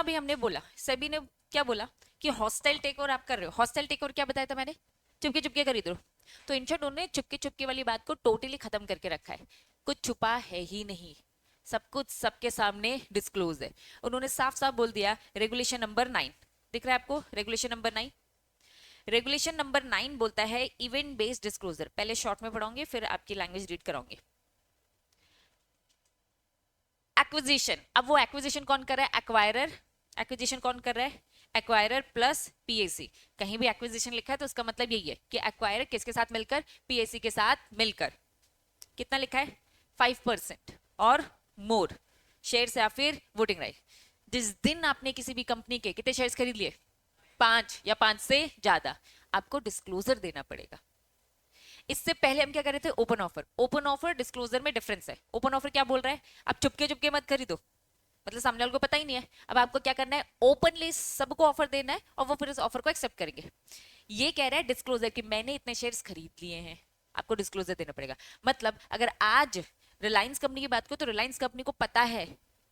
अभी हमने बोला, सेबी ने क्या बोला कि हॉस्टाइल टेक ओवर आप कर रहे हो। हॉस्टाइल टेक ओवर क्या बताया था मैंने? चुपके चुपके खरीद रहे हो। तो इन शॉर्ट उन्होंने चुपके चुपके वाली बात को टोटली खत्म करके रखा है। कुछ छुपा है ही नहीं, सब कुछ सबके सामने डिस्क्लोज है। उन्होंने साफ साफ बोल दिया, रेगुलेशन नंबर 9 दिख रहा है आपको, रेगुलेशन नंबर 9। रेगुलेशन नंबर 9 बोलता है इवेंट बेस्ड डिस्क्लोजर। पहले शॉर्ट में पढ़ाऊंगी फिर आपकी लैंग्वेज रीड कराऊंगी। एक्विजिशन, अब वो एक्विजिशन कौन कर रहा है? एक्वायरर। एक्विजिशन कौन कर रहा है? Acquirer plus PAC. कहीं भी एक्विजिशन लिखा है तो उसका मतलब यही है कि एक्वायरर किसके साथ मिलकर? पीएसी के साथ मिलकर। कितना लिखा है? 5% और मोर शेयर्स या फिर वोटिंग राइट। जिस दिन आपने किसी भी कंपनी के कितने शेयर्स खरीद लिए? 5 या 5 से ज्यादा, आपको डिस्क्लोजर देना पड़ेगा। इससे पहले हम क्या कर रहे थे? Open offer. Open offer disclosure में डिफरेंस है। ओपन ऑफर क्या बोल रहा है? आप चुपके चुपके मत खरीदो, मतलब सामने वाले को पता ही नहीं है। अब आपको क्या करना है? ओपनली सबको ऑफर देना है और वो फिर इस ऑफर को एक्सेप्ट करेंगे। ये कह रहा है डिस्क्लोजर कि मैंने इतने शेयर्स खरीद लिए हैं, आपको डिस्क्लोजर देना पड़ेगा। मतलब अगर आज रिलायंस कंपनी की बात करो तो रिलायंस कंपनी को पता है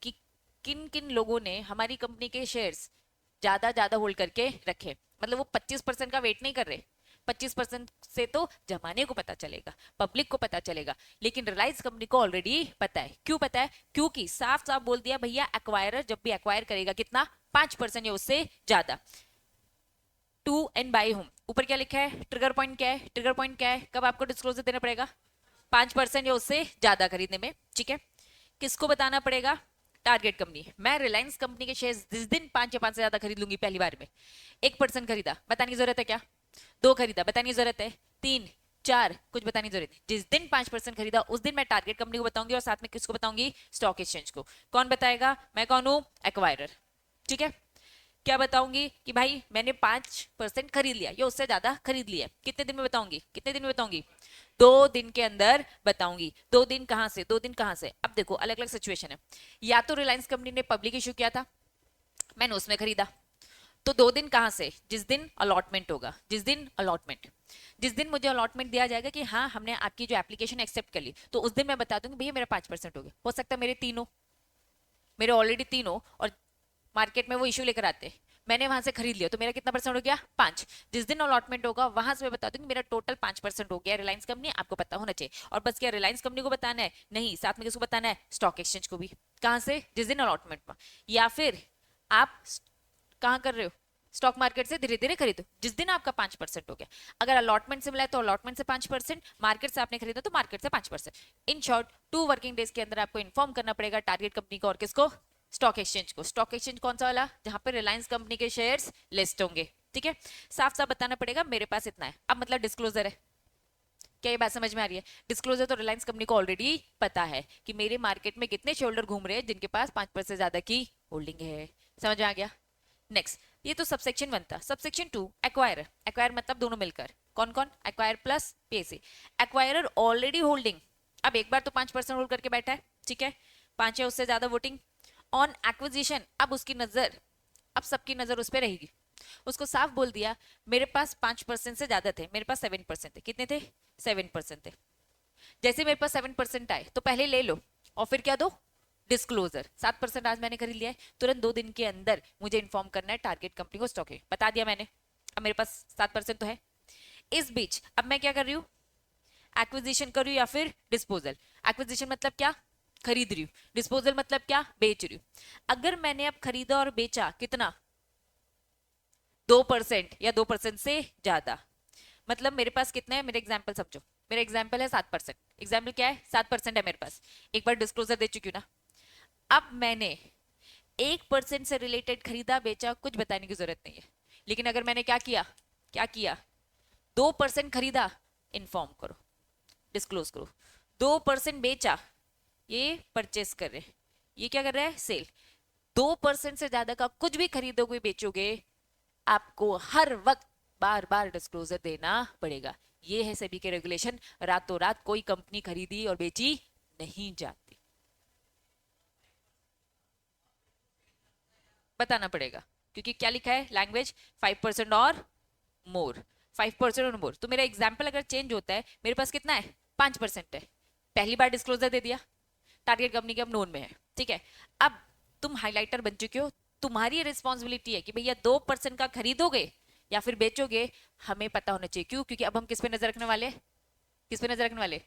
कि किन किन लोगों ने हमारी कंपनी के शेयर्स ज्यादा ज्यादा होल्ड करके रखे। मतलब वो 25% का वेट नहीं कर रहे। 25% से तो जमाने को पता चलेगा, पब्लिक को पता चलेगा, लेकिन रिलायंस कंपनी को ऑलरेडी पता है। क्यों पता है? क्योंकि साफ साफ बोल दिया भैया, एक्वायरर जब भी एक्वायर करेगा कितना? 5% या उससे ज्यादा। टू एंड बाई होम, ऊपर क्या लिखा है? ट्रिगर पॉइंट क्या है? ट्रिगर पॉइंट क्या है? कब आपको डिस्क्लोजर देना पड़ेगा? 5% या उससे ज्यादा खरीदने में। ठीक है, किसको बताना पड़ेगा? Target company. मैं रिलायंस कंपनी के शेयर जिस दिन 5 या 5 से ज्यादा खरीद लूंगी पहली बार में, 1% खरीदा, बताने की जरूरत है क्या? 2 खरीदा, बताने की जरूरत है? 3, 4, कुछ बताने की जरूरत है? जिस दिन 5% खरीदा उस दिन मैं टारगेट कंपनी को बताऊंगी और साथ में किसको बताऊंगी? स्टॉक एक्सचेंज को। कौन बताएगा? मैं कौन हूं? एक्वायरर। ठीक है, क्या बताऊंगी कि भाई मैंने 5% खरीद लिया या उससे ज्यादा खरीद लिया। कितने दिन में बताऊंगी? कितने दिन में बताऊंगी? 2 दिन के अंदर बताऊंगी। 2 दिन कहां से? 2 दिन कहां से? अब देखो अलग अलग सिचुएशन है। या तो रिलायंस कंपनी ने पब्लिक इशू किया था, मैंने उसमें खरीदा, तो 2 दिन कहां से? जिस दिन अलॉटमेंट होगा। जिस दिन अलॉटमेंट, जिस दिन मुझे अलॉटमेंट दिया जाएगा कि हाँ हमने आपकी जो एप्लीकेशन एक्सेप्ट कर ली, तो उस दिन मैं बता दूंगी भैया मेरा 5% हो गया। हो सकता है मेरे तीनों, मेरे ऑलरेडी तीनों और मार्केट में वो इशू लेकर आते हैं, मैंने वहां से खरीद लिया, तो मेरा कितना परसेंट हो गया? 5। जिस दिन अलॉटमेंट होगा वहां से मैं बता दूंगी मेरा टोटल 5% हो गया। रिलायंस कंपनी आपको पता होना चाहिए। और बस क्या रिलायंस कंपनी को बताना है? नहीं, साथ में किसको बताना है? स्टॉक एक्सचेंज को भी। कहां से? जिस दिन अलॉटमेंट में। या फिर आप कहां कर रहे हो? स्टॉक मार्केट से धीरे धीरे खरीदो जिस दिन आपका 5% हो गया। अगर अलॉटमेंट से मिला है तो अलॉटमेंट से 5%, मार्केट से आपने खरीदा तो मार्केट से 5%। इन शॉर्ट 2 वर्किंग डेज के अंदर आपको इन्फॉर्म करना पड़ेगा टारगेट कंपनी को और किसको? स्टॉक एक्सचेंज को। स्टॉक एक्सचेंज कौन सा वाला? जहां पर रिलायंस कंपनी के शेयर्स लिस्ट होंगे। ठीक है, साफ साफ बताना पड़ेगा मेरे पास इतना है। अब मतलब डिस्क्लोजर है। क्या ये बात समझ में आ रही है? डिस्क्लोजर तो रिलायंस कंपनी को ऑलरेडी पता है कि मेरे मार्केट में कितने शेयर होल्डर घूम रहे हैं जिनके पास 5% से ज्यादा की होल्डिंग है। समझ में आ गया? नेक्स्ट, ये तो सबसेक्शन 1 था। Subsection 2, acquirer. एक्वायर मतलब दोनों मिलकर। कौन कौन? Acquire plus PAC. Acquirer already holding, अब एक बार तो 5% होल्ड करके बैठा है, ठीक है, 5 या उससे ज्यादा वोटिंग। ऑन एक्विजिशन अब उसकी नजर, अब सबकी नजर उस पर रहेगी। उसको साफ बोल दिया मेरे पास 5% से ज्यादा थे, मेरे पास 7% थे। कितने थे? 7% थे। जैसे मेरे पास 7% आए तो पहले ले लो और फिर क्या दो? डिस्क्लोजर। 7% आज मैंने खरीद लिया है, तुरंत 2 दिन के अंदर मुझे इन्फॉर्म करना है टारगेट कंपनी को। स्टॉक है बता दिया मैंने, अब मेरे पास 7% तो है। इस बीच अब मैं क्या कर रही हूँ? एक्विजिशन कर रही हूँ या फिर डिस्पोजल। एक्विजिशन मतलब क्या? खरीद रही हूँ। डिस्पोजल मतलब क्या? बेच रही हूँ। अगर मैंने अब खरीदा और बेचा कितना? 2% या 2% से ज्यादा, मतलब मेरे पास कितना है? मेरे एग्जाम्पल समझो, मेरा एग्जाम्पल है 7%। एग्जाम्पल क्या है? 7% है मेरे पास। एक बार डिस्क्लोजर दे चुकी हूँ ना। अब मैंने 1% से रिलेटेड खरीदा बेचा, कुछ बताने की जरूरत नहीं है। लेकिन अगर मैंने क्या किया? क्या किया? 2% खरीदा, इन्फॉर्म करो, डिस्क्लोज करो। 2% बेचा, ये परचेस कर रहे, ये क्या कर रहा है? सेल। 2% से ज्यादा का कुछ भी खरीदोगे बेचोगे, आपको हर वक्त बार बार डिस्क्लोजर देना पड़ेगा। ये है सेबी के रेगुलेशन। रातों रात कोई कंपनी खरीदी और बेची नहीं जाती, बताना पड़ेगा। क्योंकि क्या लिखा है लैंग्वेज? 5% और मोर। 5% और मोर। तो मेरा एग्जाम्पल अगर चेंज होता है, मेरे पास कितना है? 5% है। पहली बार डिस्क्लोजर दे दिया, टारगेट कंपनी के अब नोन में है, ठीक है। अब तुम हाइलाइटर बन चुके हो, तुम्हारी रिस्पॉन्सिबिलिटी है कि भैया 2% का खरीदोगे या फिर बेचोगे, हमें पता होना चाहिए। क्यों? क्योंकि अब हम किस पे नजर रखने वाले, किस पे नजर रखने वाले,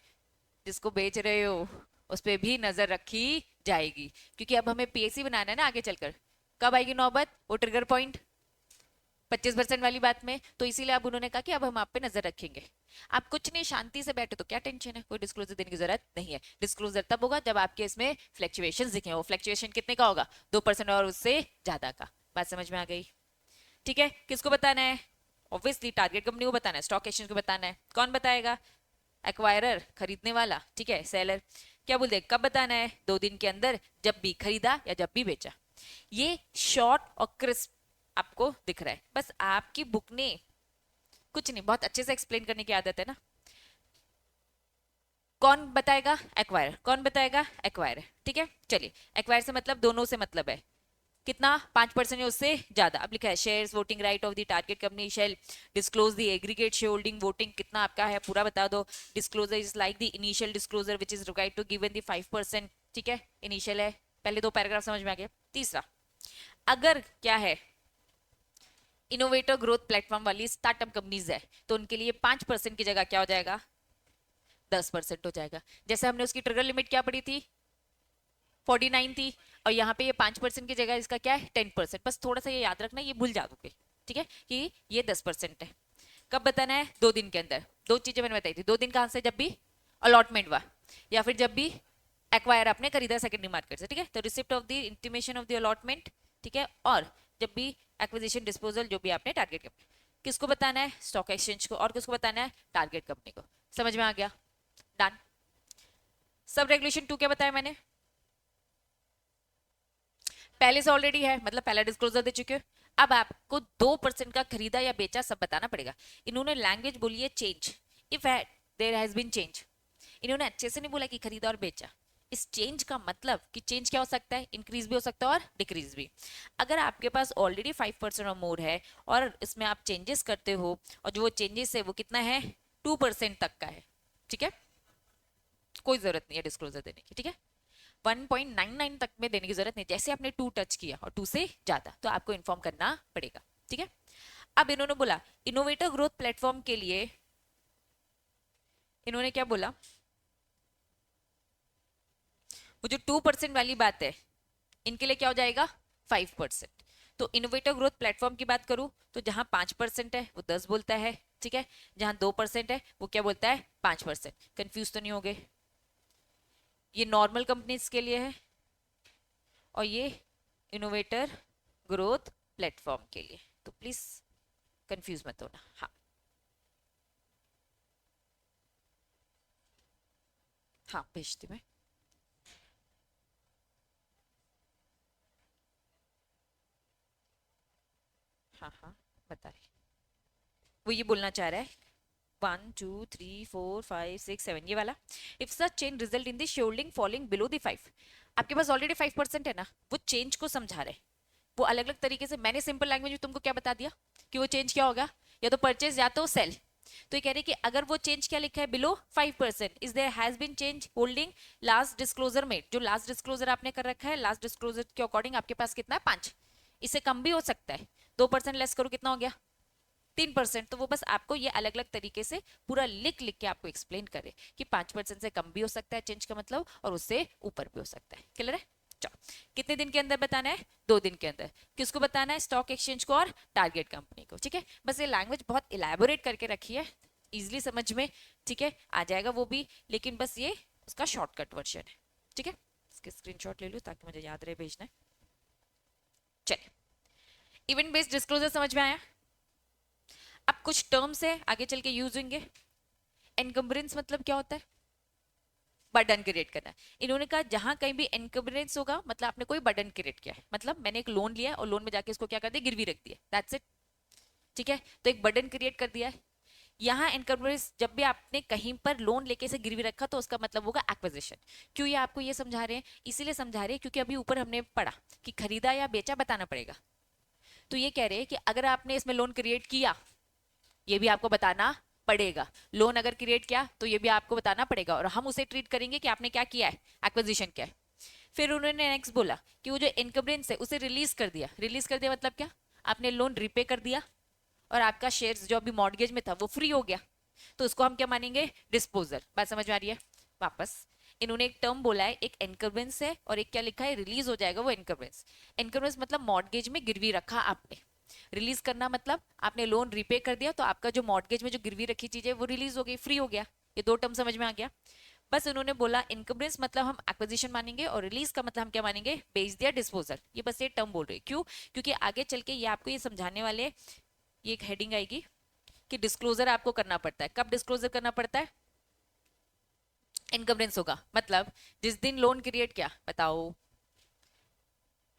जिसको बेच रहे हो उस पे भी नजर रखी जाएगी, क्योंकि अब हमें पीएसी बनाना है ना आगे चलकर। कब आएगी नौबत वो ट्रिगर पॉइंट 25% वाली बात में, तो इसीलिए अब उन्होंने कहा कि अब हम आप पे नजर रखेंगे। आप कुछ नहीं, शांति से बैठे तो क्या टेंशन है, कोई डिस्क्लोजर देने की जरूरत नहीं है। डिस्क्लोजर तब होगा जब आपके इसमें फ्लक्चुएशन दिखे। वो फ्लक्चुएशन कितने का होगा? 2% और उससे ज्यादा का। बात समझ में आ गई? ठीक है, किसको बताना है? ऑब्वियसली टारगेट कंपनी को बताना है, स्टॉक एक्सचेंज को बताना है। कौन बताएगा? एक्वायरर, खरीदने वाला, ठीक है। सेलर क्या बोलते हैं, कब बताना है? 2 दिन के अंदर, जब भी खरीदा या जब भी बेचा। ये शॉर्ट और क्रिस्प आपको दिख रहा है। बस आपकी बुक ने कुछ नहीं, बहुत अच्छे से एक्सप्लेन करने की आदत है ना। कौन बताएगा? एक्वायर। कौन बताएगा? एक्वायर। ठीक है, चलिए। एक्वायर से मतलब दोनों से मतलब है कितना? 5% या उससे ज्यादा। अब लिखा है shares voting right of the target company shall disclose the aggregate share holding voting. कितना आपका है पूरा बता दो। Disclosure is like the initial disclosure which is required to given the 5%। ठीक है, इनिशियल है। पहले 2 पैराग्राफ समझ में आ गया। तीसरा, अगर क्या है, इनोवेटर ग्रोथ प्लेटफॉर्म वाली स्टार्टअप कंपनीज है तो उनके लिए 5% की जगह क्या हो जाएगा? 10% हो जाएगा। जैसे हमने उसकी ट्रिगर लिमिट क्या पड़ी थी? 49 थी, और यहाँ पे ये 5% की जगह इसका क्या है? 10%। बस थोड़ा सा ये याद रखना, ये भूल जाओगे। ठीक है, कि ये 10% है। कब बताना है? 2 दिन के अंदर। 2 चीजें मैंने बताई थी। 2 दिन कहां से? जब भी अलॉटमेंट हुआ, या फिर जब भी एक्वायर आपने खरीदा सेकेंडरी मार्केट से। ठीक है, तो receipt of the intimation of the allotment. ठीक है, और जब भी एक्विजिशन डिस्पोजल, जो भी आपने टारगेट कंपनी। किसको बताना है? स्टॉक एक्सचेंज को। और किसको बताना है? टारगेट कंपनी को। समझ में आ गया? डन। सब रेगुलेशन 2 क्या बताया मैंने? पहले से ऑलरेडी है, मतलब पहला डिस्क्लोजर दे चुके हो। अब आपको 2% का खरीदा या बेचा सब बताना पड़ेगा। इन्होंने लैंग्वेज बोली है change, if there has been change. इन्होंने अच्छे से नहीं बोला कि खरीदा और बेचा। इस चेंज का मतलब कि चेंज क्या हो सकता है? इंक्रीज भी हो सकता है और डिक्रीज भी। अगर आपके पास ऑलरेडी 5% और मोर है और इसमें आप चेंजेस करते हो, और जो वो चेंजेस है वो कितना है? 2% तक का है। ठीक है, कोई जरूरत नहीं है डिस्क्लोजर देने की। ठीक है, 1.99 तक में देने की जरूरत नहीं। जैसे आपने 2 टच किया और 2 से ज्यादा, तो आपको इन्फॉर्म करना पड़ेगा। ठीक है, अब इन्होंने बोला इनोवेटर ग्रोथ प्लेटफॉर्म के लिए, इन्होंने क्या बोला, वो जो 2% वाली बात है इनके लिए क्या हो जाएगा? 5%। तो इनोवेटर ग्रोथ प्लेटफॉर्म की बात करूं तो जहां 5% है वो 10 बोलता है। ठीक है, जहां 2% है वो क्या बोलता है? 5%। कंफ्यूज तो नहीं हो गए? ये नॉर्मल कंपनीज के लिए है और ये इनोवेटर ग्रोथ प्लेटफॉर्म के लिए, तो प्लीज कंफ्यूज मत होना। हाँ हाँ, भेजती मैं। हाँ हाँ, बता रही। वो ये बोलना चाह रहा है 1 2 3 4 5 6 7 ये वाला। If such change result in the shareholding falling below the 5। आपके पास ऑलरेडी 5% है ना, वो चेंज को समझा रहे हैं। वो अलग अलग तरीके से, मैंने सिंपल लैंग्वेज में तुमको क्या बता दिया कि वो चेंज क्या होगा, या तो परचेज या तो सेल। तो ये कह रहे हैं कि अगर वो चेंज क्या लिखा है? Below 5%, is there has been change holding last disclosure में। जो लास्ट डिस्क्लोजर आपने कर रखा है, लास्ट डिस्क्लोजर के अकॉर्डिंग आपके पास कितना है? 5। इससे कम भी हो सकता है। 2% लेस करो, कितना हो गया? 3%। तो वो बस आपको ये अलग अलग तरीके से पूरा लिख लिख के आपको एक्सप्लेन करे कि 5% से कम भी हो सकता है चेंज का मतलब, और उससे ऊपर भी हो सकता है। क्लियर है? चलो, कितने दिन के अंदर बताना है? 2 दिन के अंदर। किसको बताना है? स्टॉक एक्सचेंज को और टारगेट कंपनी को। ठीक है, बस ये लैंग्वेज बहुत इलेबोरेट करके रखी है, इजिली समझ में। ठीक है, आ जाएगा वो भी, लेकिन बस ये उसका शॉर्टकट वर्जन है। ठीक है, इसके स्क्रीनशॉट ले लूं ताकि मुझे याद रहे भेजना है। चलिए, इवेंट बेस्ड डिस्क्लोजर समझ में आया? अब कुछ टर्म्स है आगे चल के यूज होंगे। एनकम्बरेंस मतलब क्या होता है? बर्डन क्रिएट करना है। इन्होंने कहा जहां कहीं भी एनकम्बरेंस होगा मतलब आपने कोई बर्डन क्रिएट किया है, मतलब मैंने एक लोन लिया है और लोन में जाके इसको क्या कर दिया? गिरवी रख दिया, दैट्स इट। ठीक है, तो एक बर्डन क्रिएट कर दिया है। यहाँ एनकम्बरेंस, जब भी आपने कहीं पर लोन लेके इसे गिरवी रखा तो उसका मतलब होगा एक्विजिशन। क्यों ये आपको ये समझा रहे हैं? इसीलिए समझा रहे हैं क्योंकि अभी ऊपर हमने पढ़ा कि खरीदा या बेचा बताना पड़ेगा। तो ये कह रहे हैं कि अगर आपने इसमें लोन क्रिएट किया, ये भी आपको बताना पड़ेगा। लोन अगर क्रिएट किया तो ये भी आपको बताना पड़ेगा, और हम उसे ट्रीट करेंगे कि आपने क्या किया है? एक्विजिशन किया है। फिर उन्होंने नेक्स्ट बोला कि वो जो इनकम्बरेंस है उसे रिलीज कर दिया। रिलीज कर दिया मतलब क्या, आपने लोन रिपे कर दिया और आपका शेयर्स जो अभी मॉर्गेज में था वो फ्री हो गया, तो उसको हम क्या मानेंगे, डिस्पोजल। बात समझ में आ रही है? वापस इन्होंने एक टर्म बोला है, एक एनकम्बरेंस है और एक क्या लिखा है, रिलीज हो जाएगा वो एनकम्बरेंस। एनकम्बरेंस मतलब मॉर्गेज में गिरवी रखा आपने, रिलीज करना मतलब आपने लोन रिपे कर दिया तो आपका जो मॉर्गेज में जो गिरवी रखी चीज है वो रिलीज हो गई, फ्री हो गया। ये दो टर्म समझ में आ गया? बस उन्होंने बोला इनकम्बरेंस मतलब हम एक्विजिशन मानेंगे और रिलीज का मतलब हम क्या मानेंगे, बेच दिया, डिस्पोजल। ये बस ये टर्म बोल रहे हैं। क्यों? क्योंकि आगे चल के ये आपको ये समझाने वाले, ये एक हेडिंग आएगी कि डिस्क्लोजर आपको करना पड़ता है। कब डिस्क्लोजर करना पड़ता है? इनकम्बरेंस होगा मतलब जिस दिन लोन क्रिएट किया, बताओ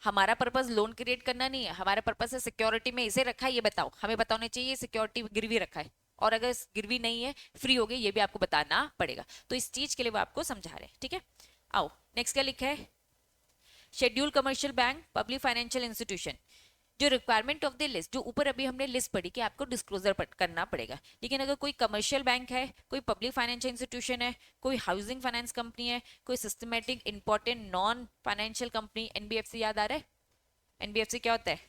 हमारा पर्पस लोन क्रिएट करना नहीं है, हमारा पर्पस है सिक्योरिटी में इसे रखा है, ये बताओ, हमें बताना चाहिए सिक्योरिटी गिरवी रखा है, और अगर गिरवी नहीं है फ्री हो गई, ये भी आपको बताना पड़ेगा। तो इस चीज के लिए वो आपको समझा रहे हैं, ठीक है। आओ नेक्स्ट क्या लिखा है, schedule commercial bank public financial institution, जो रिक्वायरमेंट ऑफ द लिस्ट, जो ऊपर अभी हमने लिस्ट पढ़ी कि आपको डिस्क्लोजर करना पड़ेगा, लेकिन अगर कोई कमर्शियल बैंक है, कोई पब्लिक फाइनेंशियल इंस्टीट्यूशन है, कोई हाउसिंग फाइनेंस कंपनी है, कोई systematic important non financial company, NBFC याद आ रहा है? एनबीएफसी क्या होता है?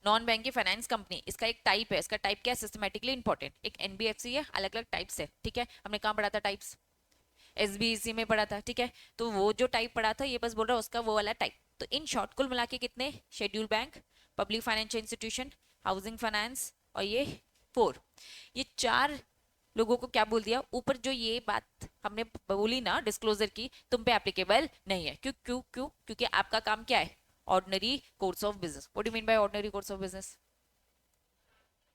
नॉन बैंकिंग फाइनेंस कंपनी, इसका एक टाइप है, इसका टाइप क्या है, सिस्टमेटिकली इंपॉर्टेंट। एक एनबीएफसी है, अलग अलग टाइप्स है, ठीक है, हमने कहाँ पढ़ा था टाइप्स, एसबीसी में पढ़ा था, ठीक है। तो वो जो टाइप पढ़ा था ये बस बोल रहा है उसका वो वाला टाइप। तो इन शॉर्ट कुल मिला के कितने, schedule bank, public financial institution, housing finance और ये 4, ये 4 लोगों को क्या बोल दिया, ऊपर जो ये बात हमने बोली ना डिस्क्लोजर की, तुम पे एप्लीकेबल नहीं है। क्यों क्यों क्यों? क्योंकि आपका काम क्या है, ordinary course of business. What do mean by ordinary course of business?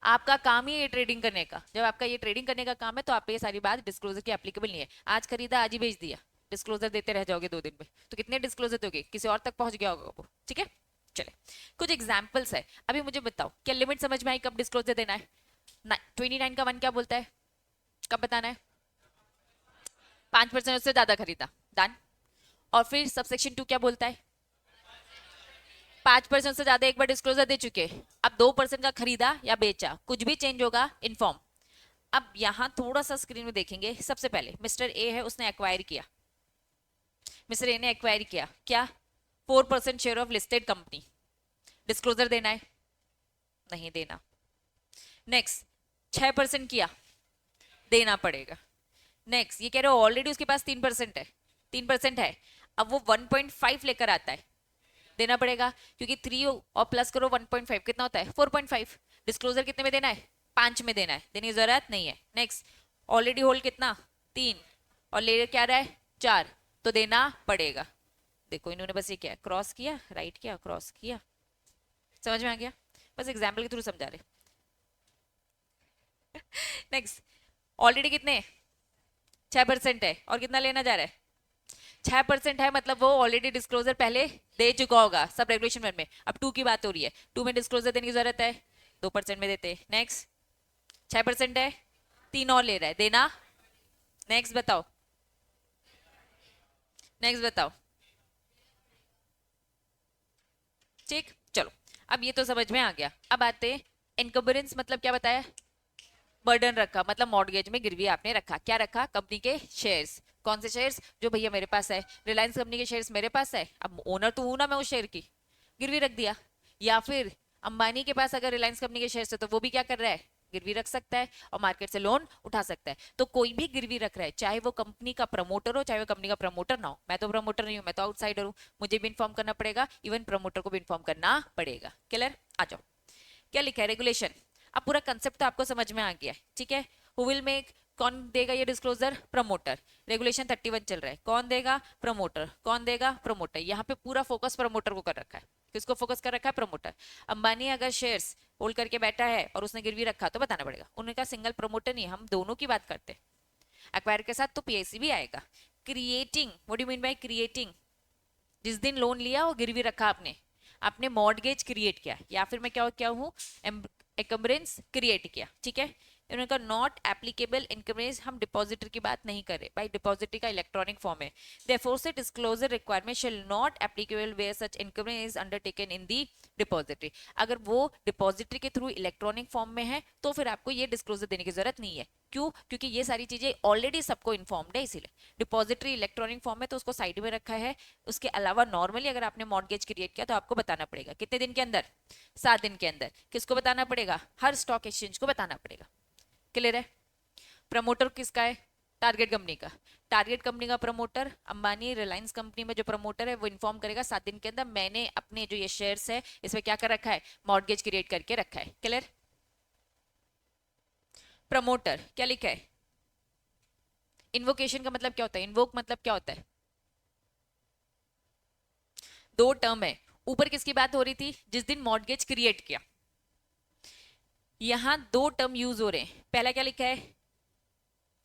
आपका काम ही है ट्रेडिंग करने का। जब आपका ये ट्रेडिंग करने का काम है तो आप पे ये सारी बात डिस्क्लोजर की एप्लीकेबल नहीं है। आज खरीदा आज ही बेच दिया, डिस्क्लोजर देते रह जाओगे 2 दिन में, तो कितने डिस्क्लोजर दोगे, किसी और तक पहुंच गया होगा वो, ठीक है। चले कुछ एग्जाम्पल्स है, अभी मुझे बताओ क्या लिमिट समझ में आई, कब डिस्क्लोजर देना है? 29 का 1 क्या बोलता है, कब बताना है? 5% उससे ज्यादा खरीदा, डन। और फिर सबसेक्शन 2 क्या बोलता है? 5% से ज्यादा एक बार डिस्क्लोजर दे चुके, अब 2% का खरीदा या बेचा, कुछ भी चेंज होगा इन्फॉर्म। अब यहां थोड़ा सा स्क्रीन में देखेंगे, सबसे पहले मिस्टर ए है, उसने एक्वायर किया, मिस्टर ए ने एक्वायर किया क्या, 4% share of listed company, disclosure देना है? नहीं देना। नेक्स्ट 6% किया, देना पड़ेगा। नेक्स्ट ये कह रहे हो ऑलरेडी उसके पास 3% है, 3% है, अब वो 1.5 लेकर आता है, देना पड़ेगा, क्योंकि 3 और प्लस करो 1.5 कितना होता है, 4.5। डिस्क्लोजर कितने में देना है, 5 में देना है, देने की जरूरत नहीं है। नेक्स्ट ऑलरेडी होल्ड कितना, 3, और ले क्या रहा है 4, तो देना पड़ेगा। देखो इन्होंने बस ये क्या क्रॉस किया, राइट किया, क्रॉस किया, समझ में आ गया? बस एग्जाम्पल के थ्रू समझा रहे। नेक्स्ट ऑलरेडी कितने, 6% है, और कितना लेना जा रहा है, 6% है, मतलब वो ऑलरेडी डिस्क्लोजर पहले दे चुका होगा सब रेगुलेशन में। अब 2 की बात हो रही है, 2 में डिस्क्लोजर देने की जरूरत है, 2% में देते। नेक्स्ट 6% है, 3 और ले रहा है, देना। नेक्स्ट बताओ, नेक्स्ट बताओ, ठीक। चलो अब ये तो समझ में आ गया। अब आते हैं इनकम्बरेंस, मतलब क्या बताया, बर्डन रखा, मतलब मॉर्गेज में गिरवी आपने रखा, क्या रखा, कंपनी के शेयर्स। कौन से शेयर्स, जो भैया मेरे पास है, रिलायंस कंपनी के शेयर्स मेरे पास है, अब ओनर तो हूं ना मैं उस शेयर की, गिरवी रख दिया। या फिर अंबानी के पास अगर रिलायंस कंपनी के शेयर्स है तो वो भी क्या कर रहा है, गिरवी रख सकता है और मार्केट से लोन उठा सकता है। तो कोई भी गिरवी रख रहा है, चाहे वो कंपनी का प्रमोटर हो चाहे वो कंपनी का प्रमोटर ना हो। मैं तो प्रमोटर नहीं हूं, मैं तो आउटसाइडर हूं, मुझे भी इन्फॉर्म करना पड़ेगा, इवन प्रमोटर को भी इन्फॉर्म करना पड़ेगा। क्लियर? आ जाओ, क्या लिखा है, रेगुलेशन। अब पूरा कंसेप्ट तो आपको समझ में आ गया है, ठीक है। हु विल मेक, कौन देगा ये डिस्क्लोजर, प्रमोटर। रेगुलेशन 31 चल रहा है, कौन देगा, प्रमोटर। कौन देगा, प्रमोटर। यहाँ पे पूरा फोकस प्रमोटर को कर रखा है, किसको फोकस कर रखा है, प्रमोटर। अंबानी अगर शेयर्स होल्ड करके बैठा है और उसने गिरवी रखा तो बताना पड़ेगा। उन्होंने कहा सिंगल प्रमोटर नहीं, हम दोनों की बात करते हैं, एक्वायर के साथ तो पीएससी भी आएगा। Creating, what do you mean by creating, जिस दिन लोन लिया वो गिरवी रखा आपने, आपने मॉर्गेज क्रिएट किया, या फिर मैं क्या क्या हूँ, एम्बरेंस क्रिएट किया, ठीक है। इन्होंने कहा नॉट एप्लीकेबल इंकरेज, हम डिपॉजिटर की बात नहीं कर रहे भाई, डिपॉजिटरी का इलेक्ट्रॉनिक फॉर्म है। देयरफॉर से disclosure requirement shall not applicable where such encumbrance undertaken in the depository. अगर वो डिपॉजिटरी के थ्रू इलेक्ट्रॉनिक फॉर्म में है तो फिर आपको ये डिस्क्लोजर देने की जरूरत नहीं है। क्यों? क्योंकि ये सारी चीजें ऑलरेडी सबको इन्फॉर्म्ड है, इसीलिए डिपॉजिटरी इलेक्ट्रॉनिक फॉर्म में तो उसको साइड में रखा है। उसके अलावा नॉर्मली अगर आपने मॉर्गेज क्रिएट किया तो आपको बताना पड़ेगा कितने दिन के अंदर, 7 दिन के अंदर। किसको बताना पड़ेगा? हर स्टॉक एक्सचेंज को बताना पड़ेगा। क्लियर है? प्रमोटर किसका है? टारगेट कंपनी का। टारगेट कंपनी का प्रमोटर अंबानी रिलायंस कंपनी में जो प्रमोटर है वो इन्फॉर्म करेगा 7 दिन के अंदर मैंने अपने जो ये शेयर्स है इसमें क्या कर रखा है, मॉर्गेज क्रिएट करके रखा है। क्लियर? प्रमोटर क्या लिखा है? इन्वोकेशन का मतलब क्या होता है? इन्वोक मतलब क्या होता है? दो टर्म है। ऊपर किसकी बात हो रही थी? जिस दिन मॉर्गेज क्रिएट किया। यहां दो टर्म यूज हो रहे हैं। पहला क्या लिखा है?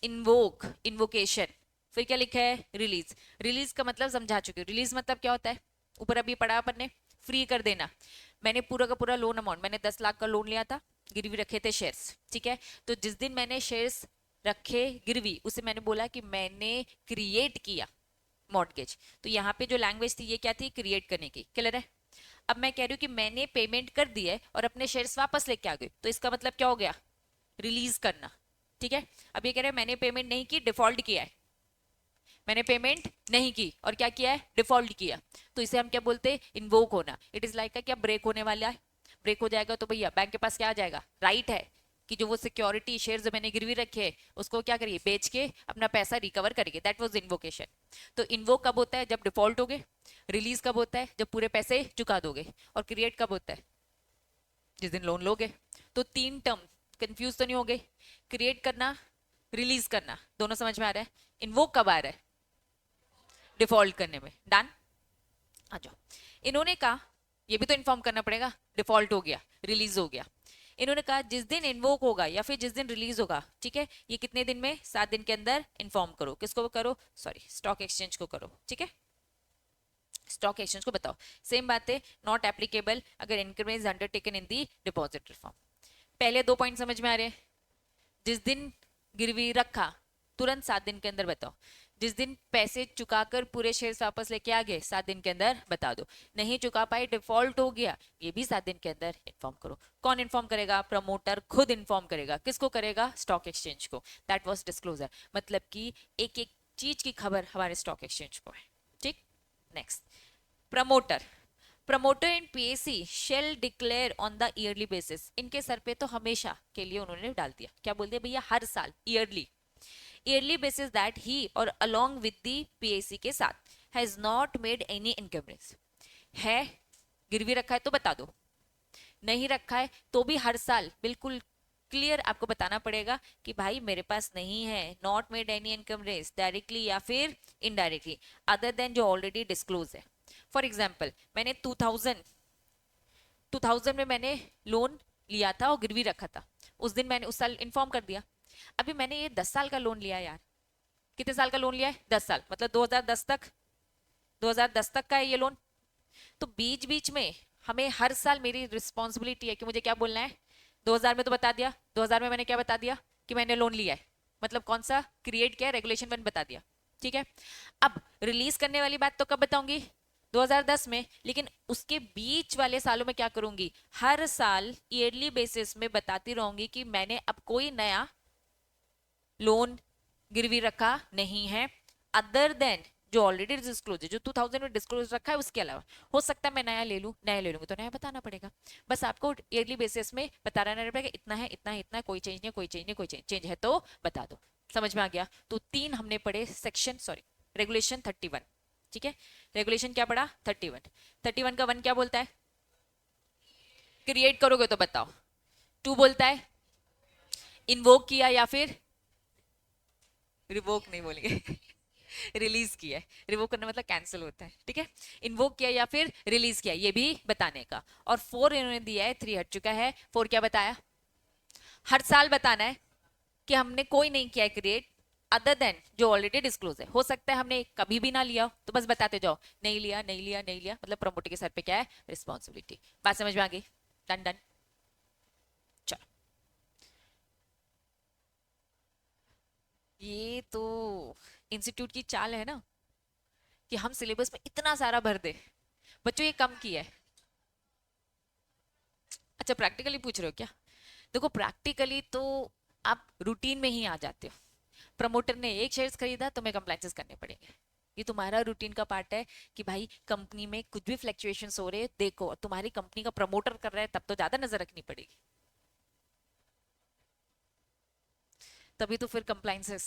Invoke, invocation. फिर क्या लिखा है? रिलीज। रिलीज का मतलब समझा चुके हो। रिलीज मतलब क्या होता है? ऊपर अभी पढ़ा अपन ने, फ्री कर देना। मैंने पूरा का पूरा लोन अमाउंट, मैंने 10 लाख का लोन लिया था, गिरवी रखे थे शेयर्स, ठीक है। तो जिस दिन मैंने शेयर्स रखे गिरवी, उसे मैंने बोला कि मैंने क्रिएट किया मॉर्गेज। तो यहाँ पे जो लैंग्वेज थी ये क्या थी? क्रिएट करने की। क्लियर है? अब मैं कह रही हूँ कि मैंने पेमेंट कर दी है और अपने शेयर्स वापस लेके आ गई, तो इसका मतलब क्या हो गया? रिलीज करना। ठीक है। अब ये कह रहे हैं मैंने पेमेंट नहीं की, डिफॉल्ट किया है। मैंने पेमेंट नहीं की और क्या किया है? डिफॉल्ट किया। तो इसे हम क्या बोलते हैं? इन्वोक होना। इट इज लाइक क्या ब्रेक होने वाला है। ब्रेक हो जाएगा तो भैया बैंक के पास क्या आ जाएगा? राइट है कि जो वो सिक्योरिटी शेयर जो मैंने गिरवी रखे हैं उसको क्या करिए? बेच के अपना पैसा रिकवर करिए। That was invocation. तो इन्वोक कब होता है? जब डिफॉल्ट हो गए। रिलीज कब होता है? जब पूरे पैसे चुका दोगे। और क्रिएट कब होता है? जिस दिन लोन लोगे। तो तीन टर्म कंफ्यूज तो नहीं हो गए? क्रिएट करना, रिलीज करना, दोनों समझ में आ रहा है। इन्वोक कब आ रहा है? डिफॉल्ट करने में। डन? आ जाओ। इन्होंने कहा ये भी तो इन्फॉर्म करना पड़ेगा, डिफॉल्ट हो गया, रिलीज हो गया। इन्होंने कहा जिस दिन इन्वोक होगा या फिर जिस दिन रिलीज होगा, ठीक है, ये कितने दिन में? 7 दिन के अंदर इन्फॉर्म करो। किसको करो? सॉरी, स्टॉक एक्सचेंज को करो। ठीक है, स्टॉक एक्सचेंज को बताओ। सेम बात है, नॉट एप्लीकेबल अगर increment is undertaken in the depository form. पहले दो पॉइंट समझ में आ रहे हैं? जिस दिन गिरवी रखा तुरंत 7 दिन के अंदर बताओ। जिस दिन पैसे चुकाकर पूरे शेयर्स वापस लेके आ गए 7 दिन के अंदर बता दो। नहीं चुका पाए, डिफॉल्ट हो गया, ये भी 7 दिन के अंदर इन्फॉर्म करो। कौन इन्फॉर्म करेगा? प्रमोटर खुद इन्फॉर्म करेगा। किसको करेगा? स्टॉक एक्सचेंज को। That was disclosure. मतलब कि एक एक चीज की खबर हमारे स्टॉक एक्सचेंज को है। ठीक, next. Promoter, promoter in PAC shall declare on the yearly basis. इनके सर पे तो हमेशा के लिए उन्होंने डाल दिया, क्या बोल दिया भैया? हर साल, yearly. Yearly basis that he और अलोंग विद दी पीएसी के साथ has not made any income. है गिरवी रखा है तो बता दो, नहीं रखा है तो भी हर साल बिल्कुल क्लियर आपको बताना पड़ेगा कि भाई मेरे पास नहीं है, not made any encumbrance directly या फिर इनडायरेक्टली अदर देन जो ऑलरेडी डिस्क्लोज है। फॉर एग्जाम्पल मैंने 2000 में मैंने लोन लिया था और गिरवी रखा था, उस दिन मैंने उस साल इन्फॉर्म कर दिया। अभी मैंने ये 10 साल का लोन लिया यार। कितने साल का लोन लिया है? 10 साल, मतलब 2010 तक, 2010 तक का है ये लोन। तो बीच बीच में हमें हर साल मेरी रिस्पॉन्सिबिलिटी है कि मुझे क्या बोलना है। 2000 में तो बता दिया, 2000 में मैंने क्या बता दिया कि मैंने लोन लिया है, मतलब कौन सा क्रिएट किया, रेगुलेशन 1 बता दिया। ठीक है। अब रिलीज करने वाली बात तो कब बताऊंगी? 2010 में। लेकिन उसके बीच वाले सालों में क्या करूंगी? हर साल ईयरली बेसिस में बताती रहूंगी कि मैंने अब कोई नया लोन गिरवी रखा नहीं है अदर देन जो ऑलरेडी डिस्क्लोज है, जो 2000 में डिस्क्लोज रखा है उसके अलावा। हो सकता है मैं नया ले लूं, नया ले लूंगी तो नया बताना पड़ेगा। बस आपको ईयरली बेसिस में बता रहना पड़ेगा, इतना है, इतना है, इतना है, कोई चेंज नहीं, कोई चेंज नहीं, कोई चेंज है तो बता दो। समझ में आ गया? तो 3 हमने पढ़े सेक्शन, सॉरी रेगुलेशन 31। ठीक है, रेगुलेशन क्या पढ़ा? 31। 31 का 1 क्या बोलता है? क्रिएट करोगे तो बताओ। 2 बोलता है इन्वोक किया या फिर रिवोक नहीं बोलेंगे रिलीज किया है। रिवोक करना मतलब कैंसिल होता है। ठीक है, इन्वोक किया या फिर रिलीज किया ये भी बताने का। और 4 इन्होंने दिया है, 3 हट चुका है। 4 क्या बताया? हर साल बताना है कि हमने कोई नहीं किया है क्रिएट अदर देन जो ऑलरेडी डिस्क्लोज है। हो सकता है हमने कभी भी ना लिया, तो बस बताते जाओ नहीं लिया, नहीं लिया, नहीं लिया, मतलब प्रमोटर के सर पे क्या है? रिस्पॉन्सिबिलिटी। बात समझ में आ गई? Done done. चलो ये तो इंस्टीट्यूट की चाल है ना, कि हम सिलेबस में इतना सारा भर दे। बच्चों ये कम किया है। अच्छा प्रैक्टिकली पूछ रहे हो क्या? देखो प्रैक्टिकली तो आप रूटीन में ही आ जाते हो। प्रमोटर ने एक शेयर्स खरीदा, तुम्हें कंप्लाइंसेस करने पड़ेंगे। ये तुम्हारा रूटीन का पार्ट है कि भाई कंपनी में कुछ भी फ्लक्चुएशंस हो रहे हैं देखो, तुम्हारी कंपनी का प्रमोटर कर रहा है तब तो ज्यादा नजर रखनी पड़ेगी। तभी तो फिर कंप्लाइंसेस,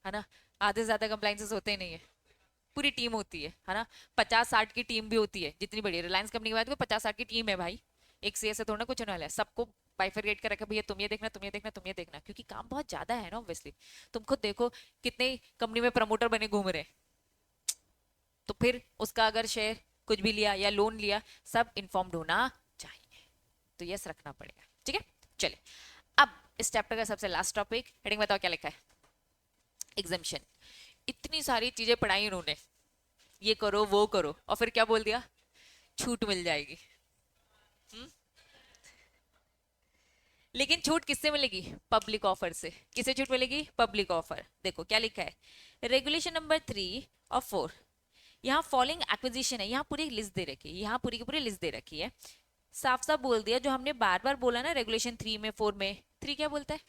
है ना। आधे से ज्यादा कंप्लाइंसेस होते ही नहीं है। पूरी टीम होती है ना। 50-60 की टीम भी होती है, जितनी बड़ी रिलायंस कंपनी की बात करो, 50-60 की टीम है भाई। एक सीए से थोड़ा ना कुछ होने वाला है, सबको बाइफरगेट कर रखा है, भैया तुम ये देखना, तुम ये देखना, तुम ये देखना, क्योंकि काम बहुत ज्यादा है ना ऑब्वियसली। तुम खुद देखो कितने कंपनी में प्रमोटर बने घूम रहे हैं, तो फिर उसका अगर शेयर कुछ भी लिया या लोन लिया, सब इन्फॉर्म्ड होना चाहिए। तो यस रखना पड़ेगा, ठीक है। चलिए अब इस चैप्टर का सबसे लास्ट टॉपिक, हेडिंग बताओ क्या लिखा है। एग्जामिशन। इतनी सारी चीजें पढ़ाई उन्होंने, ये करो वो करो, और फिर क्या बोल दिया, छूट मिल जाएगी। हम्म? लेकिन छूट किससे मिलेगी? पब्लिक ऑफर से। किसे छूट मिलेगी? Public offer. देखो क्या लिखा है, रेगुलेशन नंबर 3 और 4। यहाँ फॉलोइंग एक्विजिशन है, यहाँ पूरी लिस्ट दे रखी है, यहाँ पूरी की पूरी लिस्ट दे रखी है। साफ साफ बोल दिया, जो हमने बार बार बोला ना रेगुलेशन 3 में 4 में, 3 क्या बोलता है?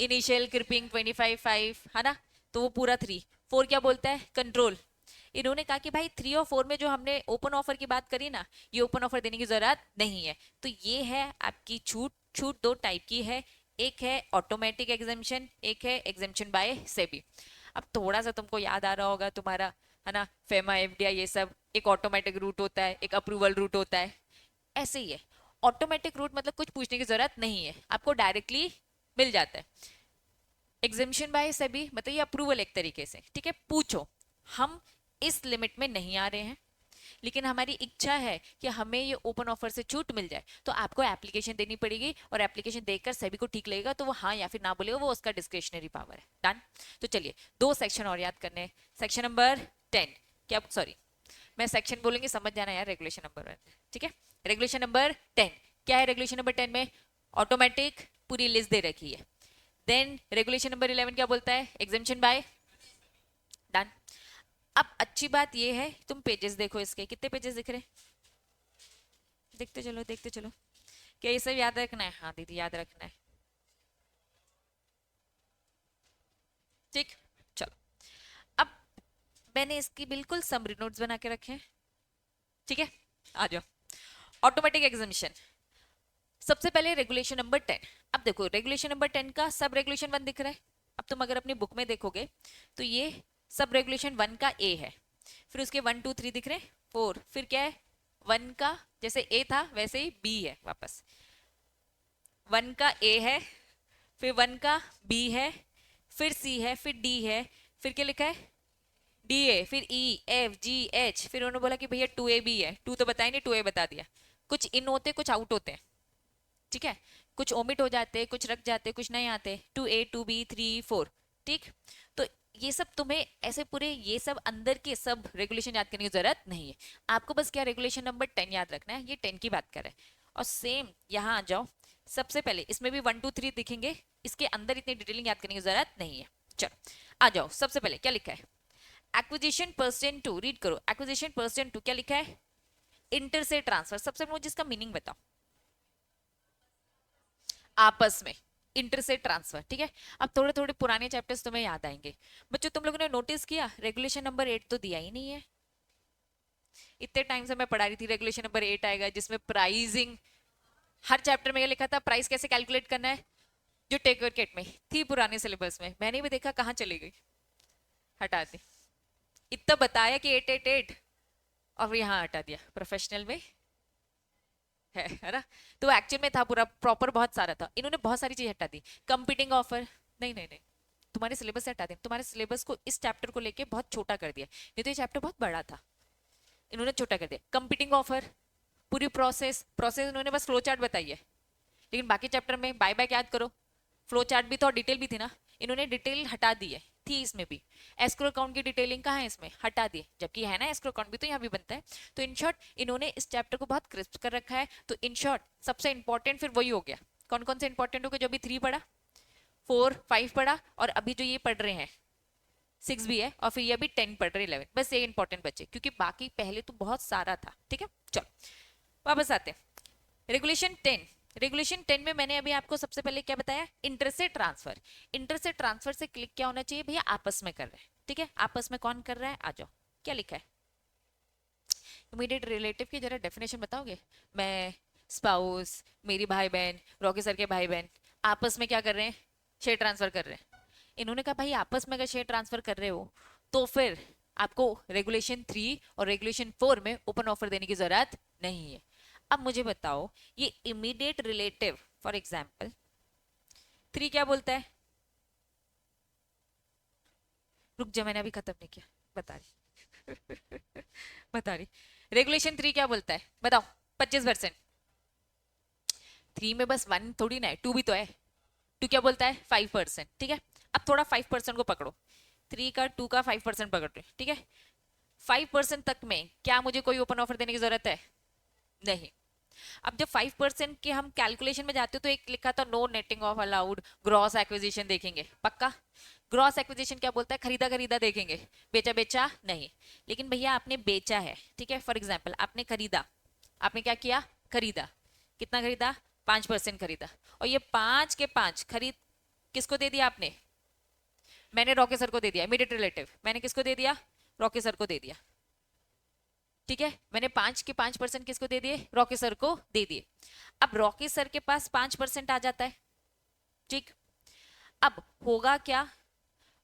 इनिशियल क्रिपिंग 25/5, है ना। तो वो पूरा 3। 4 क्या बोलता है? कंट्रोल। इन्होंने कहा कि भाई 3 और 4 में जो हमने ओपन ऑफर की बात करी ना, ये ओपन ऑफर देने की जरूरत नहीं है। तो ये है आपकी छूट। छूट दो टाइप की है, एक है ऑटोमेटिक एग्जामिशन, एक है एग्जामिशन बाय सेबी। अब थोड़ा सा तुमको याद आ रहा होगा तुम्हारा, है ना, फेमा एफडीआई ये सब, एक ऑटोमेटिक रूट होता है, एक अप्रूवल रूट होता है। ऐसे ही है। ऑटोमेटिक रूट मतलब कुछ पूछने की जरूरत नहीं है, आपको डायरेक्टली मिल जाता है। एग्जामिशन बाय सेबी मतलब ये अप्रूवल एक तरीके से, ठीक है। पूछो, हम इस लिमिट में नहीं आ रहे हैं, लेकिन हमारी इच्छा है कि हमें ये ओपन ऑफर से छूट मिल जाए, तो आपको एप्लीकेशन देनी पड़ेगी, और एप्लीकेशन देखकर सभी को ठीक लगेगा तो वो हाँ या फिर ना बोलेगा, वो उसका डिस्क्रिशनरी पावर है। डन। तो चलिए 2 सेक्शन और याद करने हैं। सेक्शन नंबर 10, क्या सॉरी, मैं सेक्शन बोलूंगी समझ जाना यार, रेगुलेशन नंबर 1, ठीक है। रेगुलेशन नंबर 10 क्या है? रेगुलेशन नंबर 10 में ऑटोमेटिक पूरी लिस्ट दे रखी है। देन रेगुलेशन नंबर 11 क्या बोलता है? Examination by. डन। अब अच्छी बात ये है, तुम पेजेस देखो, इसके कितने पेजेस दिख रहे हैं? देखते चलो देखते चलो। क्या ये सब याद रखना है? हाँ दीदी याद रखना है, ठीक। चलो अब मैंने इसकी बिल्कुल समरी नोट्स बना के रखे हैं, ठीक है। आ जाओ। ऑटोमेटिक एग्जामिशन, सबसे पहले रेगुलेशन नंबर 10। अब देखो रेगुलेशन नंबर 10 का सब रेगुलेशन 1 दिख रहा है। अब तुम अगर अपनी बुक में देखोगे तो ये सब रेगुलेशन 1 का ए है, फिर उसके 1 2 3 दिख रहे हैं, 4, फिर क्या है? 1 का जैसे ए था वैसे ही बी है वापस। 1 का ए है, फिर 1 का बी है, फिर सी है, फिर डी है, फिर क्या लिखा है? डी ए, फिर ई एफ जी एच, फिर उन्होंने बोला कि भैया 2A भी है, 2 तो बताया नहीं, 2A बता दिया। कुछ इन होते कुछ आउट होते हैं, ठीक है। कुछ ओमिट हो जाते, कुछ रख जाते, कुछ नहीं आते, 2A 2B 3 4, ठीक। तो ये सब तुम्हें ऐसे पूरे ये सब अंदर के सब रेगुलेशन याद करने की जरूरत नहीं है। आपको बस क्या रेगुलेशन नंबर 10 याद रखना है, ये 10 की बात कर रहे हैं। और सेम यहाँ आ जाओ, सबसे पहले इसमें भी 1 2 3 दिखेंगे, इसके अंदर इतनी डिटेलिंग याद करने की जरूरत नहीं है। चलो आ जाओ, सबसे पहले क्या लिखा है? एक्विजिशन पर्सन टू, रीड करो। एक्विजिशन पर्सन टू क्या लिखा है? इंटर से ट्रांसफर। सबसे पहले मुझे इसका मीनिंग बताओ। आपस में, इंटर से ट्रांसफर, ठीक है। अब थोड़े थोड़े पुराने चैप्टर्स तुम्हें याद आएंगे। बच्चों तुम लोगों ने नोटिस किया रेगुलेशन नंबर 8 तो दिया ही नहीं है। इतने टाइम से मैं पढ़ा रही थी रेगुलेशन नंबर 8 आएगा, जिसमें प्राइसिंग, हर चैप्टर में ये लिखा था प्राइस कैसे कैलकुलेट करना है, जो टेक किट में थी पुराने सिलेबस में। मैंने भी देखा कहाँ चली गई, हटा दी। इतना बताया कि 8 8 8, और यहाँ हटा दिया। प्रोफेशनल में है ना। तो एक्चुअल में था पूरा प्रॉपर, बहुत सारा था, इन्होंने बहुत सारी चीज हटा दी। कंपीटिंग ऑफर, नहीं नहीं नहीं, तुम्हारे सिलेबस से हटा दें। तुम्हारे सिलेबस को इस चैप्टर को लेके बहुत छोटा कर दिया, नहीं तो ये चैप्टर बहुत बड़ा था, इन्होंने छोटा कर दिया। कंपीटिंग ऑफर, पूरी प्रोसेस, प्रोसेस इन्होंने बस फ्लो चार्ट बताई है, लेकिन बाकी चैप्टर में बाय बाय याद करो, फ्लो चार्ट भी तो और डिटेल भी थी ना, इन्होंने डिटेल हटा दी है। थी इसमें भी, एस्क्रो अकाउंट की डिटेलिंग कहाँ है? इसमें हटा दी, जबकि है ना एस्क्रो अकाउंट भी तो यहाँ भी बनता है। तो इन शॉर्ट इन्होंने इस चैप्टर को बहुत क्रिस्प कर रखा है। तो इन शॉर्ट सबसे इंपॉर्टेंट फिर वही हो गया। कौन कौन से इंपॉर्टेंट हो गए जो भी 3 पढ़ा? 4 5 पढ़ा, और अभी जो ये पढ़ रहे हैं 6 भी है, और फिर ये अभी 10 पढ़ रहे 11, बस ये इंपॉर्टेंट बचे, क्योंकि बाकी पहले तो बहुत सारा था। ठीक है, चलो वापस आते हैं। रेगुलेशन 10 में मैंने अभी आपको सबसे पहले क्या बताया, इंटर से ट्रांसफर। इंटर से ट्रांसफर से क्लिक क्या होना चाहिए भैया, आपस में कर रहे हैं। ठीक है, आपस में कौन कर रहा है, आ जाओ, क्या लिखा है इमीडिएट रिलेटिव की जरा डेफिनेशन बताओगे। मैं, स्पाउस, मेरी भाई बहन, रॉकी सर के भाई बहन आपस में क्या कर रहे हैं, शेयर ट्रांसफर कर रहे हैं। इन्होंने कहा भाई आपस में अगर शेयर ट्रांसफर कर रहे हो तो फिर आपको रेगुलेशन 3 और रेगुलेशन 4 में ओपन ऑफर देने की जरूरत नहीं है। अब मुझे बताओ ये इमीडिएट रिलेटिव फॉर एग्जाम्पल 3 क्या बोलता है, रुक जा मैंने अभी खत्म नहीं किया, बता रही बता रही। रेगुलेशन 3 क्या बोलता है बताओ, 25%। 3 में बस 1 थोड़ी ना है, 2 भी तो है। 2 क्या बोलता है 5%। ठीक है, अब थोड़ा 5% को पकड़ो, 3 का 2 का 5% पकड़ रहे, ठीक है। 5% तक में क्या मुझे कोई ओपन ऑफर देने की जरूरत है, नहीं। अब जब 5% के हम कैलकुलेशन में जाते हो तो एक लिखा था no netting off allowed, gross acquisition देखेंगे पक्का। ग्रॉस एक्विजिशन क्या बोलता है, खरीदा खरीदा देखेंगे, बेचा बेचा नहीं। लेकिन भैया आपने बेचा है, ठीक है, फॉर एग्जाम्पल आपने खरीदा, आपने क्या किया, खरीदा, कितना खरीदा, 5% खरीदा, और ये 5 के 5 खरीद किसको दे दिया आपने, मैंने रॉकी सर को दे दिया, इमीडिएट रिलेटिव मैंने किसको दे दिया, रॉकी सर को दे दिया। ठीक है, मैंने 5 के 5% किसको दे दिए, रॉकी सर को दे दिए। अब रॉकी सर के पास 5% आ जाता है, ठीक। अब होगा क्या,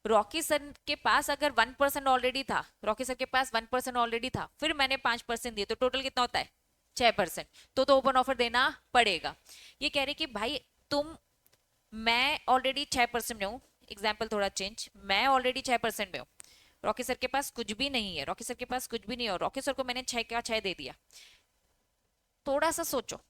रॉकी सर के पास अगर 1% ऑलरेडी था, रॉकी सर के पास 1% ऑलरेडी था, फिर मैंने 5% दिए, तो टोटल कितना होता है 6%। तो ओपन ऑफर देना पड़ेगा। ये कह रहे कि भाई तुम, मैं ऑलरेडी 6% में हूँ, एग्जाम्पल थोड़ा चेंज, मैं ऑलरेडी 6% में हूँ, रॉकी सर के पास कुछ भी नहीं है, रॉकी सर के पास कुछ भी नहीं है, और रॉकी सर को मैंने 6 का 6 दे दिया। थोड़ा सा सोचो,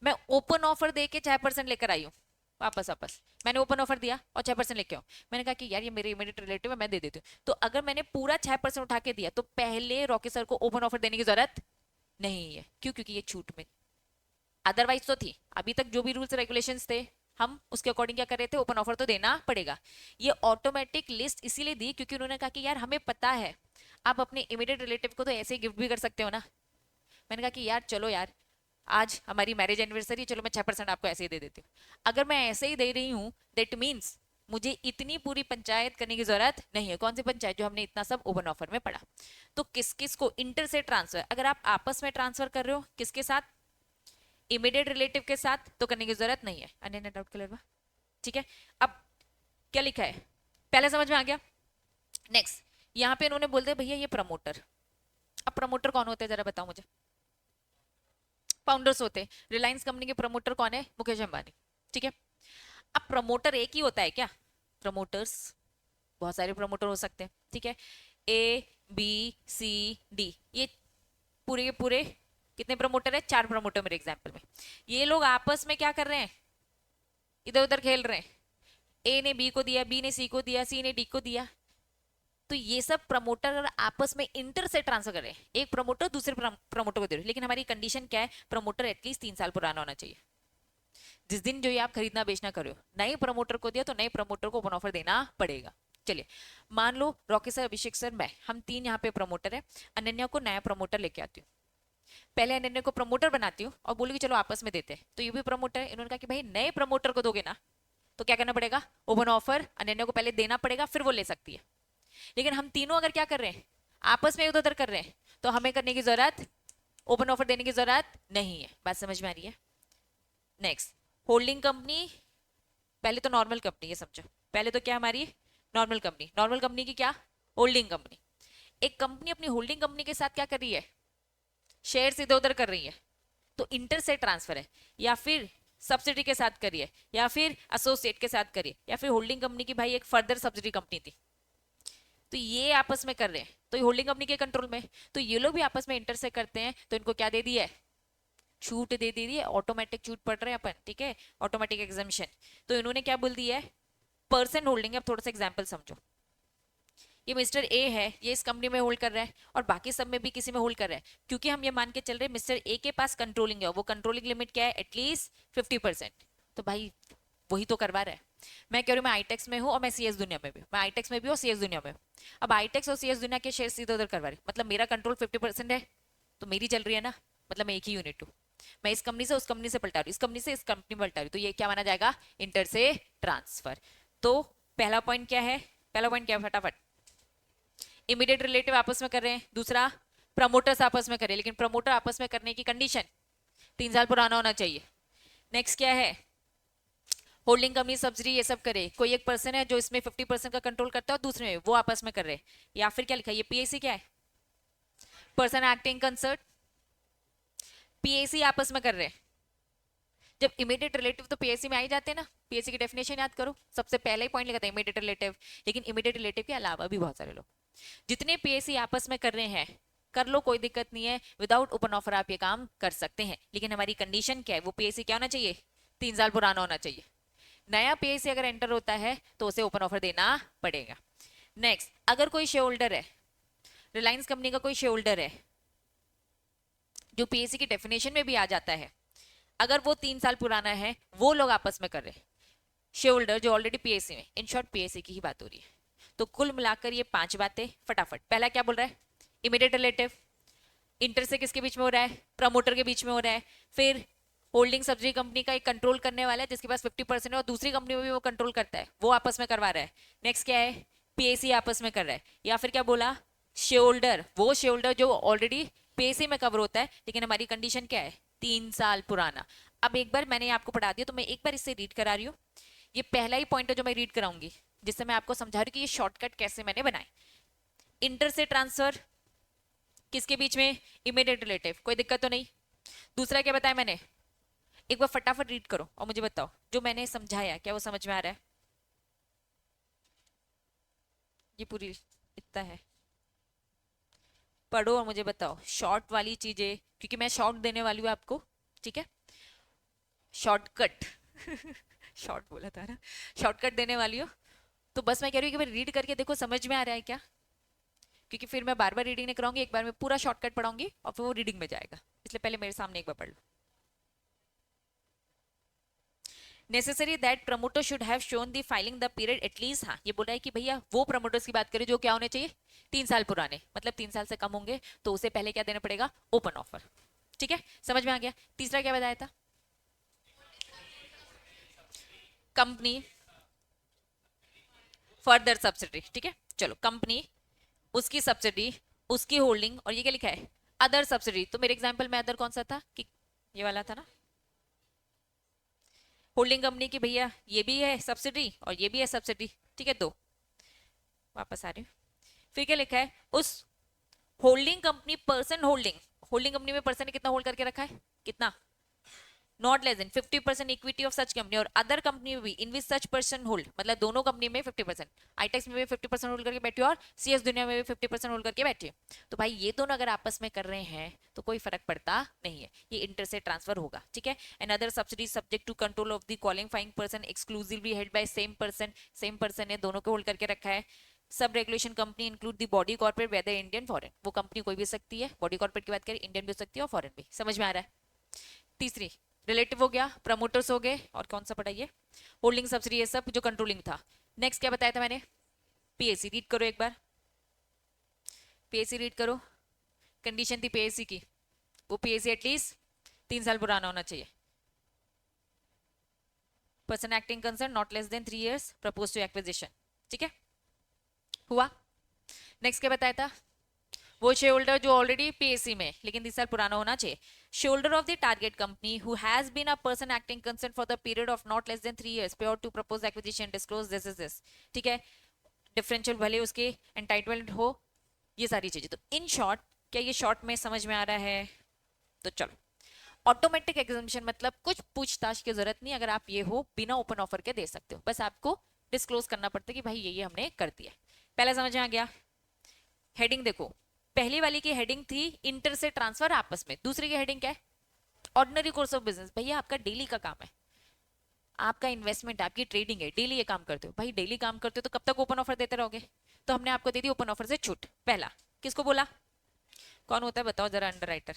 मैं ओपन ऑफर दे के 6% लेकर आई हूँ, वापस वापस मैंने ओपन ऑफर दिया और 6% लेके आओ, मैंने कहा कि यार ये मेरे इमीडिएट रिलेटिव है मैं दे देती हूँ, तो अगर मैंने पूरा 6% उठा के दिया तो पहले रॉकी सर को ओपन ऑफर देने की जरूरत नहीं है, क्यों, क्योंकि ये छूट में, अदरवाइज तो थी। अभी तक जो भी रूल्स रेगुलेशंस थे हम उसके अकॉर्डिंग क्या कर रहे थे, ओपन ऑफर तो देना पड़ेगा। ये ऑटोमेटिक लिस्ट इसीलिए दी क्योंकि उन्होंने कहा कि यार हमें पता है आप अपने इमीडिएट रिलेटिव को तो ऐसे ही गिफ्ट भी कर सकते हो ना। मैंने कहा कि यार चलो यार आज हमारी मैरिज एनिवर्सरी, चलो मैं 6% आपको ऐसे ही दे देती हूँ। अगर मैं ऐसे ही दे रही हूँ दैट मीन्स मुझे इतनी पूरी पंचायत करने की जरूरत नहीं है। कौन सी पंचायत, जो हमने इतना सब ओपन ऑफर में पढ़ा। तो किस किस को इंटर से ट्रांसफर, अगर आप आपस में ट्रांसफर कर रहे हो किसके साथ, इमीडिएट रिलेटिव के साथ, तो करने की जरूरत नहीं है। अन्य डाउट क्लियर हुआ, ठीक है। अब क्या लिखा है, पहले समझ में आ गया। नेक्स्ट यहाँ पे इन्होंने बोल दिया भैया ये प्रमोटर। अब प्रमोटर कौन होते हैं जरा बताओ मुझे, फाउंडर्स होते हैं। रिलायंस कंपनी के प्रमोटर कौन है, मुकेश अंबानी, ठीक है। अब प्रमोटर एक ही होता है क्या, प्रमोटर्स बहुत सारे प्रमोटर हो सकते हैं, ठीक है। ए बी सी डी, ये पूरे के पूरे कितने प्रमोटर है, 4 प्रमोटर मेरे एग्जाम्पल में। ये लोग आपस में क्या कर रहे हैं, इधर उधर खेल रहे हैं। ए ने बी को दिया, बी ने सी को दिया, सी ने डी को दिया। तो ये सब प्रमोटर अगर आपस में इंटर से ट्रांसफर करें, एक प्रमोटर दूसरे प्रमोटर को दे रहे, लेकिन हमारी कंडीशन क्या है, प्रमोटर एटलीस्ट 3 साल पुराना होना चाहिए। जिस दिन जो ये आप खरीदना बेचना करो, नए प्रमोटर को दिया तो नए प्रमोटर को ओपन ऑफर देना पड़ेगा। चलिए मान लो रॉकी सर, अभिषेक सर, मैं, हम 3 यहाँ पे प्रमोटर है। अनन्या को नया प्रमोटर लेके आती हूँ, पहले अनन्या को प्रमोटर बनाती हूँ और बोलूंगी चलो आपस में देते हैं। तो ये भी प्रमोटर है, इन्होंने कहा कि भाई नए प्रमोटर को दोगे ना तो क्या करना पड़ेगा, ओपन ऑफर अनन्या को पहले देना पड़ेगा, फिर वो ले सकती है। लेकिन हम तीनों अगर क्या कर रहे हैं, आपस में उधर कर रहे हैं, तो हमें करने की जरूरत, ओपन ऑफर देने की जरूरत नहीं है। बात समझ में आ रही है। नेक्स्ट होल्डिंग कंपनी, पहले तो नॉर्मल कंपनी, ये समझो पहले तो क्या हमारी नॉर्मल कंपनी, नॉर्मल कंपनी की क्या, होल्डिंग कंपनी। एक कंपनी अपनी होल्डिंग कंपनी के साथ क्या कर रही है, शेयर इधर उधर कर रही है, तो इंटर से ट्रांसफर है, या फिर सब्सिडी के साथ करिए, या फिर एसोसिएट के साथ करिए, या फिर होल्डिंग कंपनी की भाई एक फर्दर सब्सिडी कंपनी थी, तो ये आपस में कर रहे हैं, तो ये होल्डिंग कंपनी के कंट्रोल में। तो ये लोग भी आपस में इंटर से करते हैं, तो इनको क्या दे दिया है, छूट दे दी है, ऑटोमेटिक छूट पड़ रहे हैं अपन, ठीक है, ऑटोमेटिक एग्जामिशन। तो इन्होंने क्या बोल दिया है, पर्सन होल्डिंग। अब थोड़ा सा एग्जाम्पल समझो, ये मिस्टर ए है, ये इस कंपनी में होल्ड कर रहा है और बाकी सब में भी किसी में होल्ड कर रहा है, क्योंकि हम ये मान के चल रहे हैं मिस्टर ए के पास कंट्रोलिंग है, वो कंट्रोलिंग लिमिट क्या है, एटलीस्ट 50%। तो भाई वही तो करवा रहा है। मैं कह रही हूँ मैं आईटेक्स में हूँ और मैं सीएस दुनिया में भी हूँ, मैं आईटेक्स में भी और सीएस दुनिया में हूँ। अब आईटेक्स और सीएस दुनिया के शेयर सीधे उधर करवा रही, मतलब मेरा कंट्रोल 50% है, तो मेरी चल रही है ना, मतलब मैं एक ही यूनिट हूँ। मैं इस कंपनी से उस कंपनी से पलटा रही हूँ, इस कंपनी से इस कंपनी में पलटा रही हूँ, तो ये क्या माना जाएगा, इंटर से ट्रांसफर। तो पहला पॉइंट क्या है, पहला पॉइंट क्या है फटाफट, इमीडिएट रिलेटिव आपस में कर रहे हैं, दूसरा प्रमोटर्स आपस में कर रहे हैं, लेकिन प्रमोटर आपस में करने की कंडीशन 3 साल पुराना होना चाहिए। नेक्स्ट क्या है, होल्डिंग कंपनी सब्सिडी ये सब करे, कोई एक पर्सन है जो इसमें 50% का कंट्रोल करता है और दूसरे में वो आपस में कर रहे हैं, या फिर क्या लिखा है, ये पीएसी क्या है, पर्सन एक्टिंग कंसर्ट, पीएसी आपस में कर रहे हैं। जब इमीडिएट रिलेटिव तो पीएसी में आ ही जाते हैं ना, पीएसी की डेफिनेशन याद करो, सबसे पहले ही पॉइंट लिखा था इमीडिएट रिलेटिव, लेकिन इमीडिएट रिलेटिव के अलावा भी बहुत सारे लोग, जितने पीएसी आपस में कर रहे हैं कर लो, कोई दिक्कत नहीं है, विदाउट ओपन ऑफर आप ये काम कर सकते हैं, लेकिन हमारी कंडीशन क्या है, वो पीएसी क्या होना चाहिए, 3 साल पुराना होना चाहिए। नया पीएसी अगर एंटर होता है तो उसे ओपन ऑफर देना पड़ेगा। नेक्स्ट, अगर कोई शेयर होल्डर है, रिलायंस कंपनी का कोई शेयर होल्डर है जो पीएसी की डेफिनेशन में भी आ जाता है, अगर वो 3 साल पुराना है, वो लोग आपस में कर रहे हैं, शेयर होल्डर जो ऑलरेडी पीएसी में, इन शॉर्ट पीएसी की ही बात हो रही है। तो कुल मिलाकर ये 5 बातें फटाफट, पहला क्या बोल रहा है, इमीडिएट रिलेटिव, इंटर से किसके बीच में हो रहा है, प्रमोटर के बीच में हो रहा है, फिर होल्डिंग सब्सिडी कंपनी का एक कंट्रोल करने वाला है जिसके पास 50% है और दूसरी कंपनी में भी वो कंट्रोल करता है, वो आपस में करवा रहा है। नेक्स्ट क्या है, पीएसी आपस में कर रहा है, या फिर क्या बोला, शेयर होल्डर, वो शेयर होल्डर जो ऑलरेडी पीएसी में कवर होता है, लेकिन हमारी कंडीशन क्या है, 3 साल पुराना। अब एक बार मैंने आपको पढ़ा दिया, तो मैं एक बार इससे रीड करा रही हूँ, ये पहला ही पॉइंट है जो मैं रीड कराऊंगी, जिससे मैं आपको समझा रही हूँ कि ये शॉर्टकट कैसे मैंने बनाए। इंटर से ट्रांसफर किसके बीच में, इमीडिएट रिलेटिव, कोई दिक्कत तो नहीं। दूसरा क्या बताया मैंने, एक बार फटाफट रीड करो और मुझे बताओ जो मैंने समझाया क्या वो समझ में आ रहा है, ये पूरी इतना है, पढ़ो और मुझे बताओ शॉर्ट वाली चीजें, क्योंकि मैं शॉर्ट देने वाली हूँ आपको, ठीक है, शॉर्टकट शॉर्ट बोला था ना, शॉर्टकट देने वाली हूँ। तो बस मैं कह रही हूँ कि रीड करके देखो समझ में आ रहा है क्या, क्योंकि फिर मैं बार बार रीडिंग नहीं कराऊंगी, एक बार मैं पूरा शॉर्टकट पढ़ाऊंगी और फिर वो रीडिंग में जाएगा, इसलिए पहले मेरे सामने एक बार पढ़ लो। Necessary that promoter should have shown the filing the period at least, हाँ ये बोला है कि भैया वो प्रमोटर्स की बात करें जो क्या होने चाहिए, 3 साल पुराने, मतलब 3 साल से कम होंगे तो उसे पहले क्या देना पड़ेगा, ओपन ऑफर। ठीक है, समझ में आ गया। तीसरा क्या बताया था, कंपनी फर्दर सब्सिडी, ठीक है, चलो कंपनी, उसकी सब्सिडी, उसकी होल्डिंग, और ये क्या लिखा है, अदर सब्सिडी। तो मेरे एग्जांपल में अदर कौन सा था, कि ये वाला था ना, होल्डिंग कंपनी की भैया ये भी है सब्सिडी और ये भी है सब्सिडी, ठीक है, दो। वापस आ रही हूँ, फिर क्या लिखा है, उस holding company person holding, holding company में पर्सन ने कितना होल्ड करके रखा है, कितना, not less then 50% equity of such company, और अदर कंपनी में भी इन विच सच पर्सन होल्ड, मतलब दोनों कंपनी में 50%, आईटेक्स में भी 50% होल्ड करके बैठी हो और सीएस दुनिया में भी 50% होल्ड करके बैठी है। तो भाई ये दोनों अगर आपस में कर रहे हैं तो कोई फर्क पड़ता नहीं है, ये इंटर से ट्रांसफर होगा, ठीक है। And other subsidy subject to control of the qualifying person exclusively held by same person ने दोनों को होल्ड करके रखा है। Sub regulation company include the body corporate whether Indian foreign, वो कंपनी कोई भी हो सकती है, बॉडी कॉर्पोरेट की बात करें इंडियन भी हो सकती है और फॉरेन भी, समझ में आ रहा है। तीसरी रिलेटिव हो गया, प्रमोटर्स हो गए, और कौन सा पढ़ाइए, होल्डिंग सब्सिडी, ये सब जो कंट्रोलिंग था। नेक्स्ट क्या बताया था मैंने, पीएसी, रीड करो एक बार, पीएसी रीड करो, कंडीशन थी पीएसी की, वो पीएसी एटलीस्ट 3 साल पुराना होना चाहिए, person acting concern not less than 3 years propose to acquisition, ठीक है, हुआ। नेक्स्ट क्या बताया था, वो शेयर होल्डर जो ऑलरेडी पीएसी में लेकिन 3 साल पुराना होना चाहिए, share of the target company who has been a person acting concern for the period of not less than 3 years prior to propose acquisition disclose this is this, ठीक है, differential भले उसके एंटाइटलमेंट हो, ये सारी चीजें। तो इन शॉर्ट क्या ये शॉर्ट में समझ में आ रहा है, तो चलो, ऑटोमेटिक एग्जामिशन मतलब कुछ पूछताछ की जरूरत नहीं, अगर आप ये हो बिना ओपन ऑफर के दे सकते हो, बस आपको डिस्क्लोज करना पड़ता है कि भाई ये हमने कर दिया। पहला समझ में आ गया। हेडिंग देखो, पहली वाली की हेडिंग थी इंटर से ट्रांसफर आपस में, दूसरी की हेडिंग क्या है, ऑर्डिनरी कोर्स ऑफ बिजनेस। भैया आपका डेली का काम है, आपका इन्वेस्टमेंट, आपकी ट्रेडिंग है, डेली ये काम करते हो, भाई डेली काम करते हो तो कब तक ओपन ऑफर देते रहोगे, तो हमने आपको दे दी ओपन ऑफर से छूट। पहला किसको बोला, कौन होता है बताओ जरा, under writer,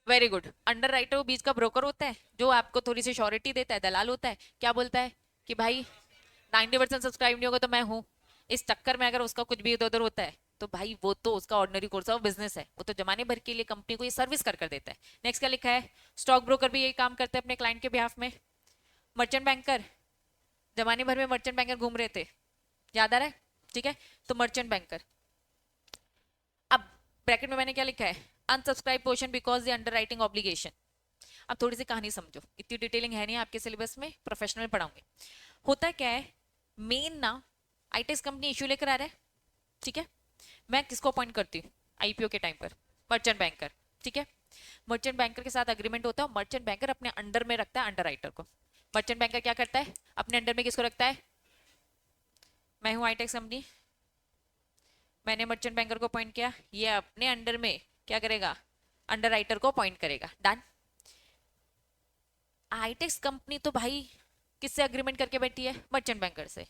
very good. Under writer वो बीच का ब्रोकर होता है जो आपको थोड़ी सी श्योरिटी देता है, दलाल होता है। क्या बोलता है कि भाई 90% सब्सक्राइब नहीं होगा तो मैं हूँ। इस चक्कर में अगर उसका कुछ भी इधर उधर होता है तो भाई वो तो उसका ऑर्डिनरी कोर्स ऑफ बिजनेस है, वो तो जमाने भर के लिए कंपनी को ये सर्विस कर कर देता है। नेक्स्ट क्या लिखा है? स्टॉक ब्रोकर भी यही काम करते हैं अपने क्लाइंट के बिहाफ में। मर्चेंट बैंकर, जमाने भर में मर्चेंट बैंकर घूम रहे थे, याद आ रहा है? ठीक है, तो मर्चेंट बैंकर। अब ब्रैकेट में मैंने क्या लिखा है? Unsubscribe portion because the under writing obligation. अब थोड़ी सी कहानी समझो, इतनी डिटेलिंग है नहीं आपके सिलेबस में, प्रोफेशनल पढ़ाऊंगे। होता क्या है, मेन ना आईटीएस कंपनी इश्यू लेकर आ रहा है, ठीक है। मैं किसको अपॉइंट करती हूँ आईपीओ के टाइम पर? मर्चेंट बैंकर, ठीक है। मर्चेंट बैंकर के साथ अग्रीमेंट होता है, मर्चेंट बैंकर अपने अंडर में रखता है अंडर राइटर को। मर्चेंट बैंकर क्या करता है? अपने अंडर में किसको रखता है? मैं हूँ आईटेक्स कंपनी, मैंने मर्चेंट बैंकर को अपॉइंट किया, ये अपने अंडर में क्या करेगा? अंडर राइटर को अपॉइंट करेगा। डन। आईटेक्स कंपनी तो भाई किससे अग्रीमेंट करके बैठी है? मर्चेंट बैंकर से।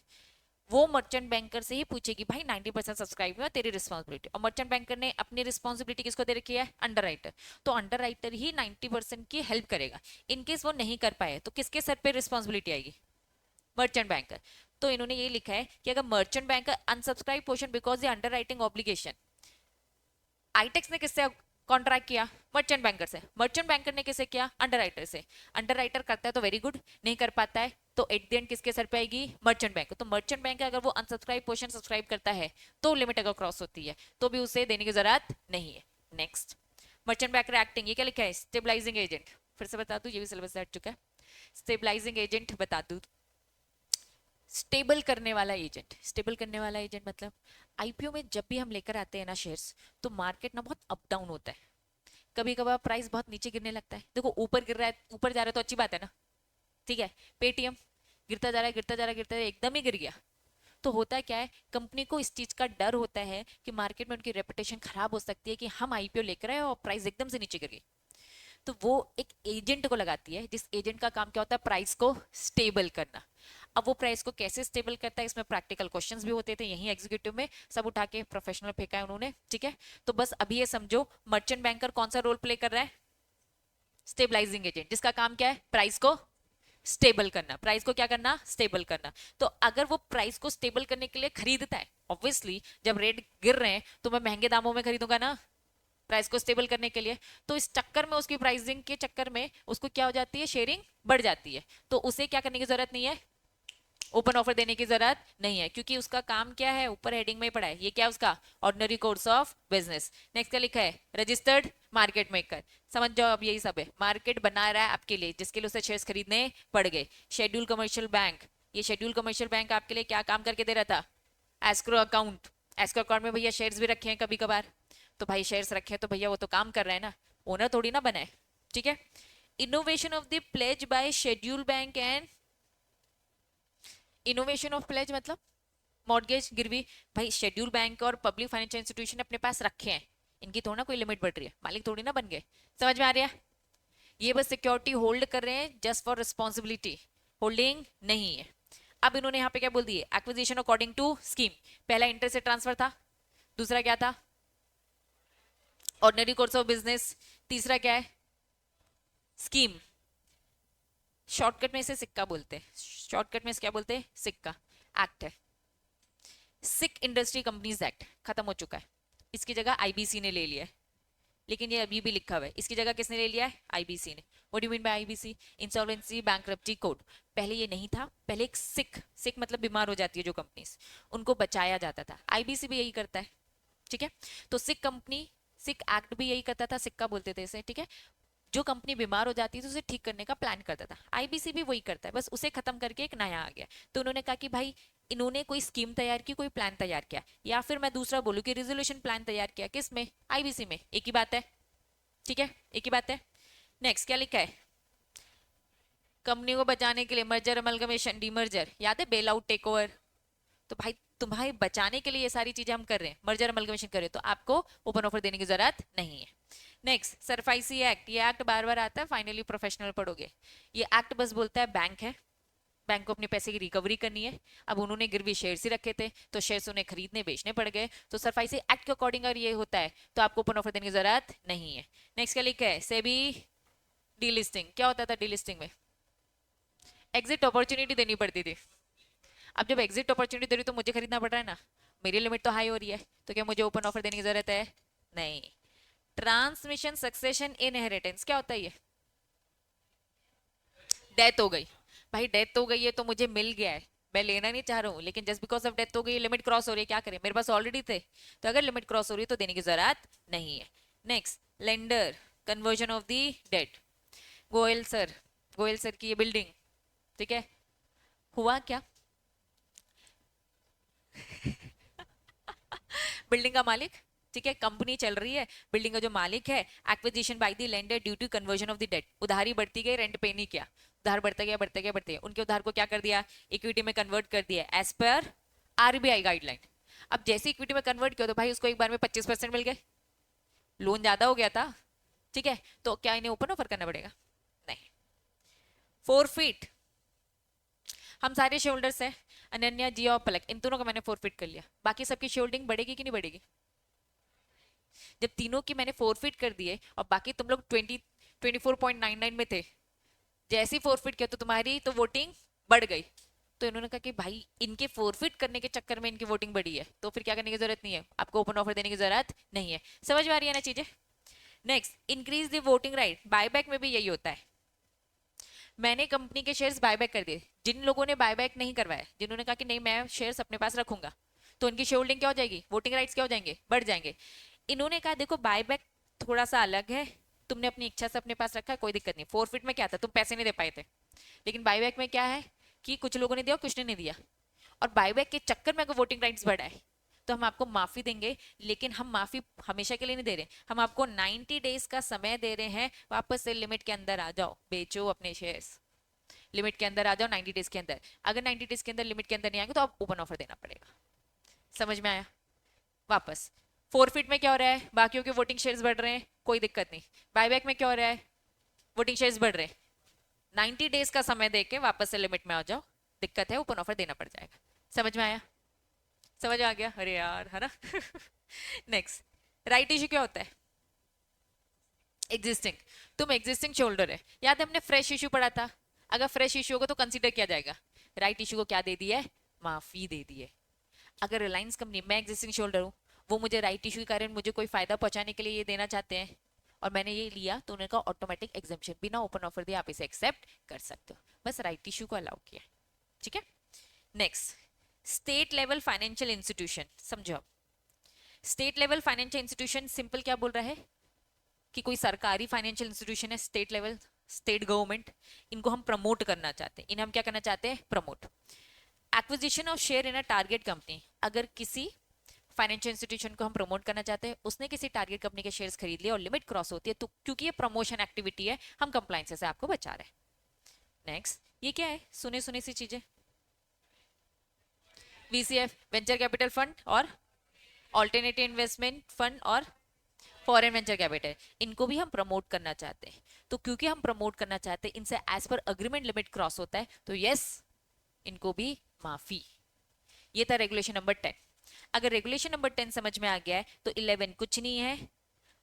वो मर्चेंट बैंकर से ही पूछेगी भाई 90% सब्सक्राइब हुआ, तेरी रिस्पॉन्सिबिलिटी। और मर्चेंट बैंकर ने अपनी रिस्पॉन्सिबिलिटी किसको दे रखी है? Under writer. तो अंडर राइटर ही 90% की हेल्प करेगा। इनकेस वो नहीं कर पाए तो किसके सर पे रिस्पॉन्सिबिलिटी आएगी? Merchant banker. तो इन्होंने ये लिखा है कि अगर merchant banker unsubscribe portion because the under writing obligation, ITX ने किससे कॉन्ट्रैक्ट किया? मर्चेंट बैंकर से। मर्चेंट बैंकर ने किसे किया? अंडर राइटर से। अंडर राइटर करता है तो वेरी गुड, नहीं कर पाता है तो एट द एंड किसके सर पे आएगी? Merchant bank. तो मर्चेंट बैंक अगर वो अनसब्सक्राइब पोर्शन सब्सक्राइब करता है तो लिमिट अगर क्रॉस होती है तो भी उसे देने की जरूरत नहीं है। नेक्स्ट, मर्चेंट बैंकर एक्टिंग, ये क्या लिखा है? Stabilising agent. फिर से बता दू, ये भी सिलेबस से हट चुका है। स्टेबलाइजिंग एजेंट बता दू, स्टेबल करने वाला एजेंट। स्टेबल करने वाला एजेंट मतलब आईपीओ में जब भी हम लेकर आते हैं ना शेयर्स, तो मार्केट ना बहुत अप डाउन होता है। कभी कभार प्राइस बहुत नीचे गिरने लगता है। देखो ऊपर गिर रहा है, ऊपर जा रहा है तो अच्छी बात है ना, ठीक है। पेटीएम गिरता जा रहा है, गिरता जा रहा है, गिरता जा रहा है, एकदम ही गिर गया। तो होता क्या है, कंपनी को इस चीज का डर होता है कि मार्केट में उनकी रेपुटेशन खराब हो सकती है कि हम आईपीओ लेकर आए और प्राइस एकदम से नीचे गिर गई। तो वो एक एजेंट को लगाती है, जिस एजेंट का काम क्या होता है? प्राइस को स्टेबल करना। अब वो प्राइस को कैसे स्टेबल करता है, इसमें प्रैक्टिकल क्वेश्चंस भी होते थे, यही एग्जीक्यूटिव में सब उठा के प्रोफेशनल फेंका है उन्होंने, ठीक है। तो बस अभी ये समझो, मर्चेंट बैंकर कौन सा रोल प्ले कर रहा है? स्टेबलाइजिंग एजेंट, जिसका काम क्या है? प्राइस को स्टेबल करना। प्राइस को क्या करना? स्टेबल करना। तो अगर वो प्राइस को स्टेबल करने के लिए खरीदता है, ऑब्वियसली जब रेट गिर रहे हैं तो मैं महंगे दामों में खरीदूंगा ना, प्राइस को स्टेबल करने के लिए। तो इस चक्कर में, उसकी प्राइसिंग के चक्कर में उसको क्या हो जाती है? शेयरिंग बढ़ जाती है। तो उसे क्या करने की जरूरत नहीं है? ओपन ऑफर देने की जरूरत नहीं है, क्योंकि उसका काम क्या है? ऊपर हेडिंग में ही पड़ा है, ये क्या उसका ordinary course of business. Next क्या लिखा है? Registered market maker. समझ जाओ, अब यही सब है, मार्केट बना रहा है आपके लिए जिसके लिए उसे शेयर्स खरीदने पड़ गए। शेड्यूल कमर्शियल बैंक, ये शेड्यूल कमर्शियल बैंक आपके लिए क्या काम करके दे रहा था? Escrow account. एस्क्रो अकाउंट में भैया शेयर्स भी रखे हैं कभी कभार, तो भाई शेयर्स रखे हैं तो भैया वो तो काम कर रहा है ना, ओनर थोड़ी ना बना है, ठीक है। Innovation of the pledge by schedule bank and, innovation of pledge मतलब मॉर्गेज गिरवी। भाई शेड्यूल बैंक और पब्लिक फाइनेंशियल इंस्टीट्यूशन अपने पास रखे हैं, इनकी थोड़ा ना कोई लिमिट बढ़ रही है, मालिक थोड़ी ना बन गए। समझ में आ रहा है? ये बस सिक्योरिटी होल्ड कर रहे हैं जस्ट फॉर रिस्पॉन्सिबिलिटी, होल्डिंग नहीं है। अब इन्होंने यहाँ पे क्या बोल दिए? Acquisition according to scheme. पहला इंटरेस्ट से ट्रांसफर था, दूसरा क्या था? ऑर्डिनरी कोर्स ऑफ बिजनेस, तीसरा क्या है? स्कीम। शॉर्टकट में इसे सिक्का बोलते हैं, शॉर्टकट में इसे क्या बोलते हैं? सिक्का। एक्ट है, सिक इंडस्ट्री कंपनीज एक्ट खत्म हो चुका है, इसकी जगह आईबीसी ने ले लिया है। लेकिन ये अभी भी लिखा हुआ है, इसकी जगह किसने ले लिया है? आईबीसी ने। What do you mean by IBC? Insolvency bankruptcy code. पहले ये नहीं था, पहले एक सिक, सिक मतलब बीमार हो जाती है जो कंपनीज, उनको बचाया जाता था। आईबीसी भी यही करता है, ठीक है। तो सिक कंपनी, सिक एक्ट भी यही करता था, सिक्का बोलते थे इसे, ठीक है। जो कंपनी बीमार हो जाती है तो उसे ठीक करने का प्लान करता था, आईबीसी भी वही करता है, बस उसे खत्म करके एक नया आ गया। तो उन्होंने कहा कि भाई इन्होंने कोई स्कीम तैयार की, कोई प्लान तैयार किया, या फिर मैं दूसरा बोलूं कि रिजोल्यूशन प्लान तैयार किया, किस में? आईबीसी में। एक ही बात है, ठीक है, एक ही बात है। नेक्स्ट क्या लिखा है? कंपनी को बचाने के लिए मर्जर अमलगमेशन डीमर्जर, याद है? Bail out take over. तो भाई तुम्हारे बचाने के लिए ये सारी चीजें हम कर रहे हैं, मर्जर अमलगमेशन कर रहे हैं, तो आपको ओपन ऑफर देने की जरूरत नहीं है। नेक्स्ट, सरफाइसी एक्ट, ये एक्ट बार बार आता है, फाइनली प्रोफेशनल पढ़ोगे। ये एक्ट बस बोलता है बैंक है, बैंक को अपने पैसे की रिकवरी करनी है। अब उन्होंने गिरवी शेयर्स ही रखे थे तो शेयर्स उन्हें खरीदने बेचने पड़ गए, तो सरफाई से एक्ट के अकॉर्डिंग अगर ये होता है तो आपको ओपन ऑफर देने की जरूरत नहीं है। नेक्स्ट क्या लिखा है, सेबी डीलिस्टिंग। क्या होता था डीलिस्टिंग में, एग्जिट अपॉर्चुनिटी देनी पड़ती थी। अब जब एग्जिट अपॉर्चुनिटी दे रही तो मुझे खरीदना पड़ रहा है ना, मेरी लिमिट तो हाई हो रही है, तो क्या मुझे ओपन ऑफर देने की जरूरत है, नहीं। ट्रांसमिशन सक्सेशन इनहेरिटेंस क्या होता है ये, डेथ हो गई, भाई डेथ हो गई है तो मुझे मिल गया है, मैं लेना नहीं चाह रहा हूँ, लेकिन जस्ट बिकॉज ऑफ डेथ हो गई, लिमिट क्रॉस हो रही है, क्या करें, मेरे पास ऑलरेडी थे, तो अगर लिमिट क्रॉस हो रही है तो देने की जरूरत नहीं है। Next, lender conversion of the debt. Goyal sir, Goyal sir की ये बिल्डिंग, ठीक है, हुआ क्या, बिल्डिंग का मालिक, ठीक है, कंपनी चल रही है, बिल्डिंग का जो मालिक है, acquisition by the lender due to conversion of the debt, उधारी बढ़ती गई, रेंट पे नहीं किया, उधार बढ़ता गया बढ़ता गया बढ़ता गया, उनके उधार को क्या कर दिया, इक्विटी में कन्वर्ट कर दिया एज पर आरबीआई गाइडलाइन। अब जैसे इक्विटी में कन्वर्ट किया तो भाई उसको एक बार में 25% मिल गए, लोन ज्यादा हो गया था, ठीक है, तो क्या इन्हें ओपन ऑफर करना पड़ेगा, नहीं। फोरफिट, हम सारे शेयर होल्डर्स हैं, अनन्या, जिया और पलक, इन दोनों का मैंने फोरफिट कर लिया, बाकी सबकी शेयर होल्डिंग बढ़ेगी कि नहीं बढ़ेगी, जब तीनों की मैंने फोरफिट कर दिए और बाकी तुम लोग 24.99 में थे, जैसे ही फोरफिट किया तो तुम्हारी तो वोटिंग बढ़ गई, तो इन्होंने कहा कि भाई इनके फोरफिट करने के चक्कर में इनकी वोटिंग बढ़ी है, तो फिर क्या करने की जरूरत नहीं है, आपको ओपन ऑफर देने की जरूरत नहीं है। समझ में आ रही है ना चीजें। Next, increase the voting right, buyback में भी यही होता है, मैंने कंपनी के शेयर्स बायबैक कर दिए, जिन लोगों ने बायबैक नहीं करवाया, जिन्होंने कहा कि नहीं मैं शेयर्स अपने पास रखूंगा, तो उनकी शेयर होल्डिंग क्या हो जाएगी, वोटिंग राइट्स क्या हो जाएंगे, बढ़ जाएंगे। इन्होंने कहा देखो बायबैक थोड़ा सा अलग है, तुमने अपनी इच्छा से अपने पास रखा है, कोई दिक्कत नहीं, फोरफिट में क्या था, तुम पैसे नहीं दे पाए थे, लेकिन बायबैक में क्या है कि कुछ लोगों ने दिया कुछ ने नहीं दिया, और बायबैक के चक्कर में अगर वोटिंग राइट्स बढ़ा है तो हम आपको माफी देंगे, लेकिन हम माफी हमेशा के लिए नहीं दे रहे, हम आपको 90 डेज का समय दे रहे हैं, वापस से लिमिट के अंदर आ जाओ, बेचो अपने शेयर्स, लिमिट के अंदर आ जाओ 90 डेज के अंदर, अगर 90 डेज के अंदर लिमिट के अंदर नहीं आएंगे तो आप ओपन ऑफर देना पड़ेगा। समझ में आया। वापस, फोरफिट में क्या हो रहा है, बाकियों के वोटिंग शेयर्स बढ़ रहे हैं, कोई दिक्कत नहीं, बायबैक में क्या हो रहा है, वोटिंग शेयर्स बढ़ रहे हैं, 90 डेज का समय देके वापस से लिमिट में आ जाओ, दिक्कत है ओपन ऑफर देना पड़ जाएगा। समझ में आया, समझ आ गया, अरे यार है ना। नेक्स्ट, राइट इश्यू क्या होता है, एग्जिस्टिंग, तुम एग्जिस्टिंग शोल्डर है, याद है हमने फ्रेश इश्यू पढ़ा था, अगर फ्रेश इश्यू होगा तो कंसीडर किया जाएगा, राइट इश्यू को क्या दे दी है, माफी दे दी है। अगर रिलायंस कंपनी, मैं एग्जिस्टिंग शोल्डर हूँ, वो मुझे राइट इशू के कारण मुझे कोई फायदा पहुंचाने के लिए ये देना चाहते हैं और मैंने ये लिया, तो उन्होंने कहा ऑटोमेटिक एग्जाम्पशन, बिना ओपन ऑफर दिए आप इसे एक्सेप्ट कर सकते हो, बस राइट इशू को अलाउ किया, ठीक है। Next, state level financial institution, समझो, state level financial institution simple क्या बोल रहा है कि कोई सरकारी फाइनेंशियल इंस्टीट्यूशन है, स्टेट लेवल, स्टेट गवर्नमेंट, इनको हम प्रमोट करना चाहते हैं, इन्हें हम क्या करना चाहते हैं, promote. Acquisition of share in a target company, अगर किसी फाइनेंशियल इंस्टीट्यूशन को हम प्रमोट करना चाहते हैं, उसने किसी टारगेट कंपनी के शेयर्स खरीद लिए और लिमिट क्रॉस होती है, तो क्योंकि ये प्रमोशन एक्टिविटी है हम कंप्लायंस से आपको बचा रहे हैं। नेक्स्ट, ये क्या है, सुने सुने सी चीजें, वीसीएफ, वेंचर कैपिटल फंड और ऑल्टरनेटिव इन्वेस्टमेंट फंड और फॉरेन वेंचर कैपिटल, इनको भी हम प्रमोट करना चाहते हैं, तो क्योंकि हम प्रमोट करना चाहते हैं, इनसे as per agreement limit cross होता है, तो यस इनको भी माफी। ये था रेगुलेशन नंबर 10। अगर रेगुलेशन नंबर 10 समझ में आ गया है तो 11 कुछ नहीं है,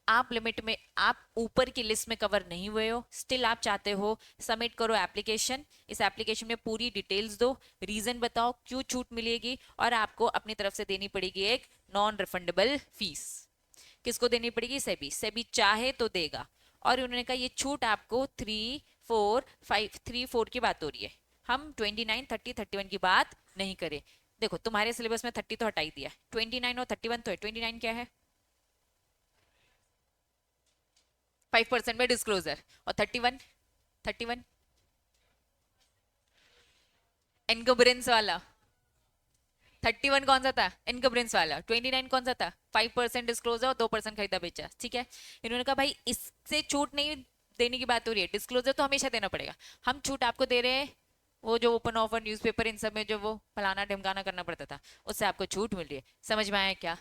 आप लिमिट में, आप ऊपर की लिस्ट में कवर नहीं हुए हो, स्टिल आप चाहते हो सबमिट करो एप्लीकेशन, इस एप्लीकेशन में पूरी डिटेल्स दो, रीजन बताओ क्यों छूट मिलेगी, और आपको अपनी तरफ से देनी पड़ेगी एक नॉन रिफंडेबल फीस। किसको देनी पड़ेगी, सेबी, सेबी चाहे तो देगा, और उन्होंने कहा ये छूट आपको 3, 4, 5, 3, 4 की बात हो रही है, हम 29, 30, 31 की बात नहीं करें। देखो तुम्हारे सिलेबस में 30 तो हटा ही दिया, 29 और 31 तो है, 29 क्या है, 5% में डिस्क्लोजर, और 31, 31 एनकम्बरेंस वाला, 31 कौन सा था, इनकम्बरेंस वाला, 29 कौन सा था, 5% डिस्क्लोजर और 2% खरीदा बेचा, ठीक है। इन्होंने कहा भाई इससे छूट नहीं देने की बात हो रही है, डिस्क्लोजर तो हमेशा देना पड़ेगा, हम छूट आपको दे रहे हैं, वो जो ओपन ऑफर न्यूज़पेपर इन सब में जो वो फलाना ढिमकाना करना पड़ता था, उससे आपको छूट मिल रही है। समझ में आया क्या,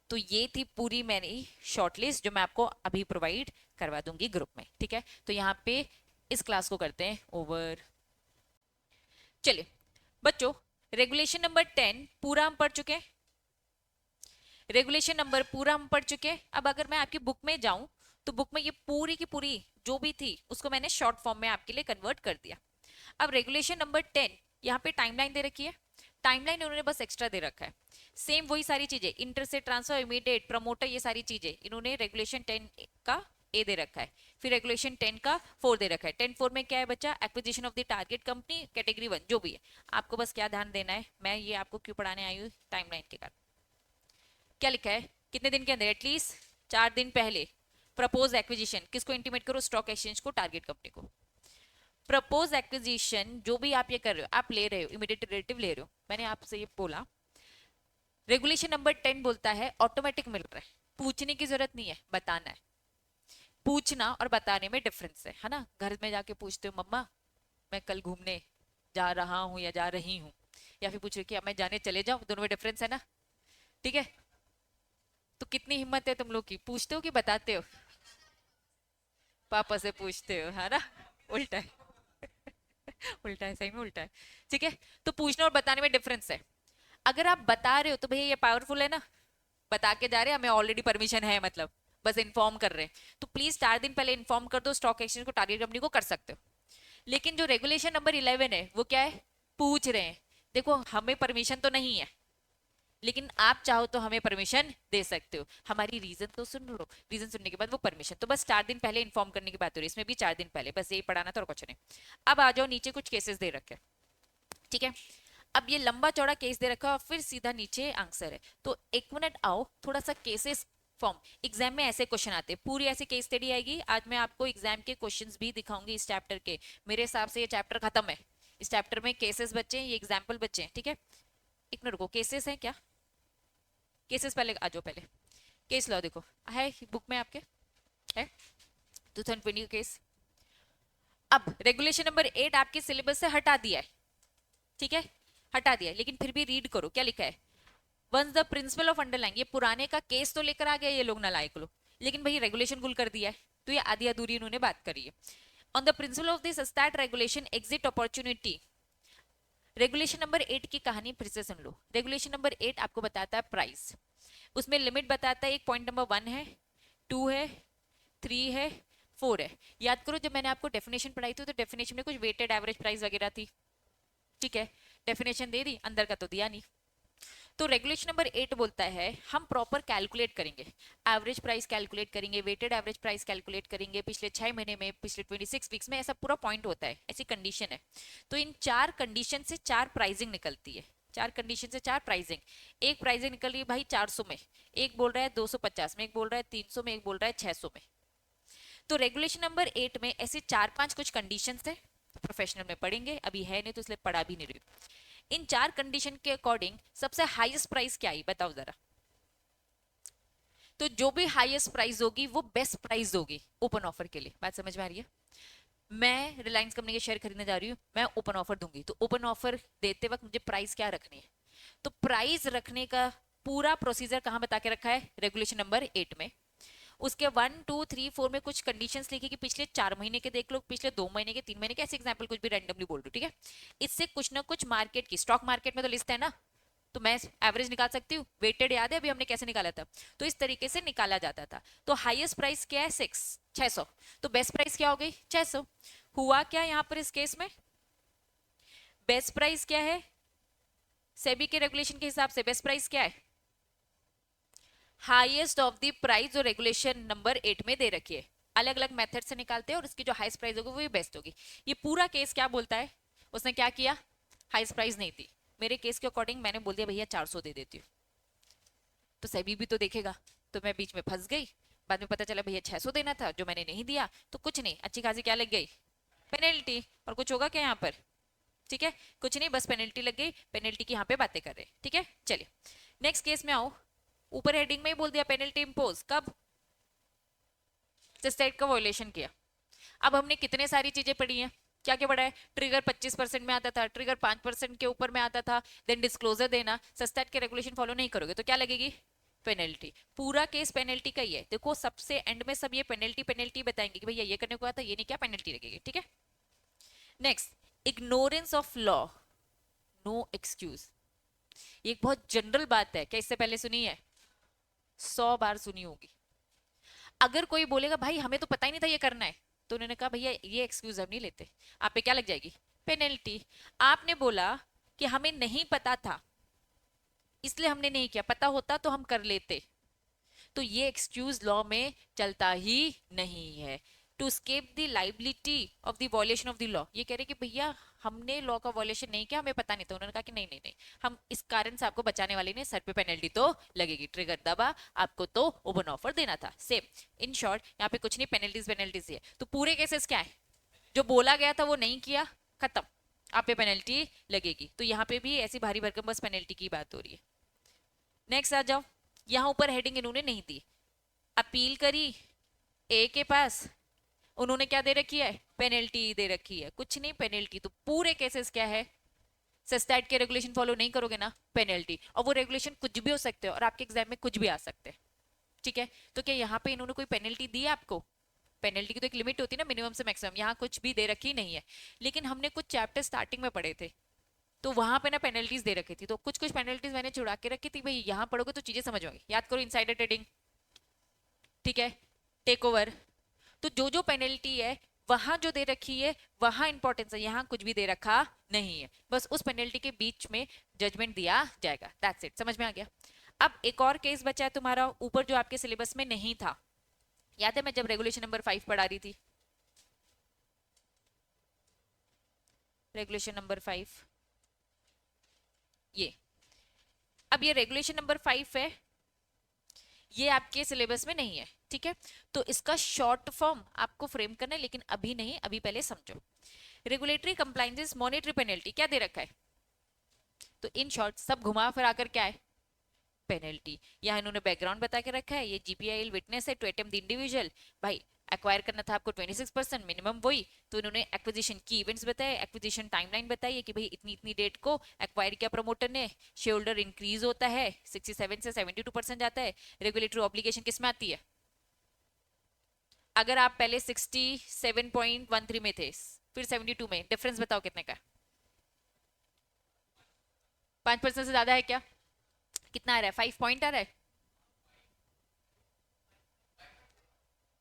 तो ये थी पूरी मेरी शॉर्टलिस्ट जो मैं आपको अभी प्रोवाइड करवा दूंगी ग्रुप में, ठीक है। तो यहाँ पे इस क्लास को करते हैं ओवर। चलिए बच्चों, रेगुलेशन नंबर 10 पूरा हम पढ़ चुके हैं। रेगुलेशन नंबर पूरा हम पढ़ चुके हैं। अब अगर मैं आपकी बुक में जाऊं तो बुक में ये पूरी की पूरी जो भी थी उसको मैंने शॉर्ट फॉर्म में आपके लिए कन्वर्ट कर दिया। अब रेगुलेशन नंबर 10 यहाँ पे टाइमलाइन दे रखी है। टाइमलाइन उन्होंने बस एक्स्ट्रा दे रखा है। सेम वही सारी चीजें, इंटर से ट्रांसफर, इमीडिएट, प्रमोटर, ये सारी चीजें इन्होंने रेगुलेशन 10 का ए दे रखा है। फिर रेगुलेशन 10 का 4 दे रखा है। 10(4) में क्या है बच्चा? Acquisition of the target company category 1 जो भी है। आपको बस क्या ध्यान देना है, मैं ये आपको क्यों पढ़ाने आई हूँ टाइमलाइन के कारण। क्या लिखा है? कितने दिन के अंदर, एटलीस्ट 4 दिन पहले प्रपोज एक्विजिशन किसको इंटीमेट करो? स्टॉक एक्सचेंज को, टारगेट कंपनी को। प्रपोज एक्विजिशन जो भी आप ये कर रहे हो, आप ले रहे हो, इमीडिएट रिलेटिव ले रहे हो, मैंने आपसे ये बोला। रेगुलेशन नंबर 10 बोलता है ऑटोमेटिक मिल रहा है, पूछने की जरूरत नहीं है, बताना है। पूछना और बताने में डिफरेंस है ना। घर में जाके पूछते हो मम्मा मैं कल घूमने जा रहा हूँ या जा रही हूँ, या फिर पूछ रहे कि मैं जाने चले जाऊं, दोनों में डिफरेंस है ना। ठीक है, तो कितनी हिम्मत है तुम लोग की, पूछते हो कि बताते हो? पापा से पूछते हो है ना। उल्टा है। उल्टा है, सही में उल्टा है। ठीक है, तो पूछना और बताने में डिफरेंस है। अगर आप बता रहे हो तो भैया ये पावरफुल है ना, बता के जा रहे हैं, हमें ऑलरेडी परमिशन है, मतलब बस इन्फॉर्म कर रहे हैं। तो प्लीज 4 दिन पहले इन्फॉर्म कर दो, स्टॉक एक्सचेंज को, टारगेट कंपनी को कर सकते हो। लेकिन जो रेगुलेशन नंबर 11 है वो क्या है? पूछ रहे हैं। देखो हमें परमिशन तो नहीं है, लेकिन आप चाहो तो हमें परमिशन दे सकते हो। हमारी रीजन तो सुन लो, रीजन सुनने के बाद वो परमिशन, तो बस 4 दिन पहले इन्फॉर्म करने की बात हो रही है। इसमें भी 4 दिन पहले, बस यही पढ़ाना था और कुछ नहीं। अब आ जाओ नीचे, कुछ केसेस दे रखे। ठीक है, अब ये लंबा चौड़ा केस दे रखा और फिर सीधा नीचे आंसर है। तो 1 मिनट आओ, थोड़ा सा केसेस फॉर्म, एग्जाम में ऐसे क्वेश्चन आते हैं, पूरी ऐसी केस स्टडी आएगी। आज मैं आपको एग्जाम के क्वेश्चंस भी दिखाऊंगी इस चैप्टर के। मेरे हिसाब से ये चैप्टर खत्म है, इस चैप्टर में केसेस बच्चे हैं, ये एग्जाम्पल बच्चे हैं। ठीक है, 1 मिनट रुको, केसेस है क्या? केसेस पहले आ जाओ, पहले केस लो, देखो है बुक में आपके, है 2020 का केस। अब रेगुलेशन नंबर 8 आपके सिलेबस से हटा दिया है। ठीक है, हटा दिया है, लेकिन फिर भी रीड करो क्या लिखा है। Once the principle of underline, ये पुराने का केस तो लेकर आ गया ये लोग नालायक लोग, लेकिन भाई रेगुलेशन गुल कर दिया है, तो ये आधी अधूरी इन्होंने बात करी है। On the principle of this that regulation exit opportunity. Regulation number 8 की कहानी फिर से सुन लो। रेगुलेशन नंबर 8 आपको बताता है प्राइस, उसमें लिमिट बताता है, एक पॉइंट नंबर 1 है, 2 है, 3 है, 4 है। याद करो जब मैंने आपको डेफिनेशन पढ़ाई थी तो डेफिनेशन में कुछ वेटेड एवरेज प्राइस वगैरह थी। ठीक है, डेफिनेशन दे दी, अंदर का तो दिया नहीं। तो रेगुलेशन नंबर 8 बोलता है हम प्रॉपर कैलकुलेट करेंगे, एवरेज प्राइस कैलकुलेट करेंगे, वेटेड एवरेज प्राइस कैलकुलेट करेंगे, पिछले 6 महीने में, पिछले 26 वीक्स में, ऐसा पूरा पॉइंट होता है, ऐसी कंडीशन है। तो इन 4 कंडीशन से 4 प्राइसिंग निकलती है, 4 कंडीशन से 4 प्राइसिंग। एक प्राइसिंग निकल रही है भाई 400 में, एक बोल रहा है 250 में, एक बोल रहा है 300 में, एक बोल रहा है 600 में। तो रेगुलेशन नंबर 8 में ऐसे 4-5 कुछ कंडीशन है, प्रोफेशनल में पढ़ेंगे, अभी है नहीं तो इसलिए पढ़ा भी नहीं रही। इन 4 कंडीशन के अकॉर्डिंग सबसे हाईएस्ट प्राइस क्या आई बताओ जरा। तो जो भी हाईएस्ट प्राइस होगी वो बेस्ट प्राइस होगी ओपन ऑफर के लिए। बात समझ में आ रही है? मैं रिलायंस कंपनी के शेयर खरीदने जा रही हूँ, मैं ओपन ऑफर दूंगी, तो ओपन ऑफर देते वक्त मुझे प्राइस क्या रखनी है? तो प्राइस रखने का पूरा प्रोसीजर कहां बता के रखा है? रेगुलेशन नंबर 8 में। उसके 1 2 3 4 में कुछ कंडीशंस लिखी कि पिछले 4 महीने के देख लो, पिछले 2 महीने के, 3 महीने के, ऐसे एग्जांपल कुछ भी रैंडमली बोल दो। ठीक है, इससे कुछ ना कुछ मार्केट की, स्टॉक मार्केट में तो लिस्ट है ना, तो मैं एवरेज निकाल सकती हूँ। वेटेड याद है अभी हमने कैसे निकाला था? तो इस तरीके से निकाला जाता था। तो हाईएस्ट प्राइस क्या है? 600। तो बेस्ट प्राइस क्या हो गई? 600। हुआ क्या यहाँ पर इस केस में? बेस्ट प्राइस क्या है? सेबी के रेगुलेशन के हिसाब से बेस्ट प्राइस क्या है? हाईएस्ट ऑफ द प्राइस जो रेगुलेशन नंबर 8 में दे रखी है। अलग अलग मेथड से निकालते हैं और उसकी जो हाईएस्ट प्राइस होगी वो बेस्ट होगी। ये पूरा केस क्या बोलता है? उसने क्या किया? हाईएस्ट प्राइस नहीं थी, मेरे केस के अकॉर्डिंग मैंने बोल दिया भैया 400 दे देती हूँ, तो सेबी भी तो देखेगा, तो मैं बीच में फंस गई। बाद में पता चला भैया 600 देना था जो मैंने नहीं दिया, तो कुछ नहीं, अच्छी खासी क्या लग गई? पेनल्टी। और कुछ होगा क्या यहाँ पर? ठीक है, कुछ नहीं, बस पेनल्टी लग गई, पेनल्टी की यहाँ पे बातें कर रहे हैं। ठीक है, चलिए नेक्स्ट केस में आओ। ऊपर हेडिंग में ही बोल दिया पेनल्टी इंपोज कब? स्टेट का वॉयलेशन किया। अब हमने कितने सारी चीजें पढ़ी हैं, क्या क्या पढ़ा है? ट्रिगर 25% में आता था, ट्रिगर 5% के ऊपर में आता था, देन डिस्क्लोजर देना, सस्टैट के रेगुलेशन फॉलो नहीं करोगे तो क्या लगेगी? पेनल्टी। पूरा केस पेनल्टी का ही है। देखो सबसे एंड में सब ये पेनल्टी पेनल्टी बताएंगे कि भैया ये करने को आता, ये नहीं, क्या पेनल्टी लगेगी। ठीक है, next, ignorance of law. No excuse. ये एक बहुत जनरल बात है, क्या इससे पहले सुनी है? 100 बार सुनी होगी। अगर कोई बोलेगा भाई हमें तो पता ही नहीं था ये करना है, तो उन्होंने कहा भैया ये एक्सक्यूज हम नहीं लेते, आप पे क्या लग जाएगी? पेनल्टी। आपने बोला कि हमें नहीं पता था इसलिए हमने नहीं किया, पता होता तो हम कर लेते, तो ये एक्सक्यूज लॉ में चलता ही नहीं है। To escape the liability of the violation of the law, ये कह रहे कि भैया हमने लॉ का वॉयलेशन नहीं किया, हमें पता नहीं था। उन्होंने कहा कि नहीं नहीं नहीं, हम इस कारण से आपको बचाने वाले नहीं, सर पे पेनल्टी तो लगेगी, ट्रिगर दबा, आपको तो ओपन ऑफर देना था। सेम इन शॉर्ट यहाँ पे कुछ नहीं, पेनल्टीज पेनल्टीज है। तो पूरे केसेस क्या है, जो बोला गया था वो नहीं किया, खत्म, आप पे पेनल्टी लगेगी। तो यहाँ पे भी ऐसी भारी भरकम बस पेनल्टी की बात हो रही है। नेक्स्ट आ जाओ, यहाँ ऊपर हेडिंग इन्होंने नहीं दी, अपील करी ए के पास, उन्होंने क्या दे रखी है? पेनल्टी दे रखी है, कुछ नहीं पेनल्टी। तो पूरे केसेस क्या है, सस्टैट के रेगुलेशन फॉलो नहीं करोगे ना, पेनल्टी। और वो रेगुलेशन कुछ भी हो सकते हैं और आपके एग्जाम में कुछ भी आ सकते हैं, ठीक है। तो क्या यहाँ पे इन्होंने कोई पेनल्टी दी है आपको? पेनल्टी की तो एक लिमिट होती है ना, मिनिमम से मैक्सिमम, यहाँ कुछ भी दे रखी नहीं है। लेकिन हमने कुछ चैप्टर स्टार्टिंग में पढ़े थे, तो वहां पे ना पेनल्टीज दे रखी थी, तो कुछ कुछ पेनल्टीज मैंने छुड़ा के रखी थी, भाई यहाँ पढ़ोगे तो चीजें समझ आओगी। याद करो, इनसाइडर ट्रेडिंग, ठीक है, टेक ओवर, तो जो जो पेनल्टी है वहां जो दे रखी है वहां इंपॉर्टेंस है, यहाँ कुछ भी दे रखा नहीं है, बस उस पेनल्टी के बीच में जजमेंट दिया जाएगा, दैट्स इट। समझ में आ गया? अब एक और केस बचा है तुम्हारा ऊपर जो आपके सिलेबस में नहीं था, याद है मैं जब रेगुलेशन नंबर 5 पढ़ा रही थी, रेगुलेशन नंबर 5, ये अब ये रेगुलेशन नंबर 5 है, ये आपके सिलेबस में नहीं है, ठीक है। तो इसका शॉर्ट फॉर्म आपको फ्रेम करना है, लेकिन अभी नहीं, अभी पहले समझो। रेगुलेटरी कंप्लाइंसेस मॉनेटरी पेनल्टी क्या दे रखा है, तो इन शॉर्ट सब घुमा फिरा कर क्या है? पेनल्टी। यहाँ इन्होंने बैकग्राउंड बता के रखा है, ये जीपीआईएल विटनेस है टू अटेम्प्ट द इंडिविजुअल, भाई एक्वायर करना था आपको 26% मिनिमम वही, तो इन्होंने एक्विजिशन की इवेंट्स बताए, एक्विजिशन टाइमलाइन बताई है कि भाई इतनी इतनी डेट को एक्वायर किया प्रमोटर ने, शेयर होल्डर इंक्रीज होता है 67 से 72% जाता है। रेगुलेटरी ऑब्लिगेशन किस में आती है? अगर आप पहले 67.13 में थे फिर 72 में, डिफरेंस बताओ कितने का? 5% से ज्यादा है क्या? कितना आ रहा है? 5 पॉइंट आ रहा है,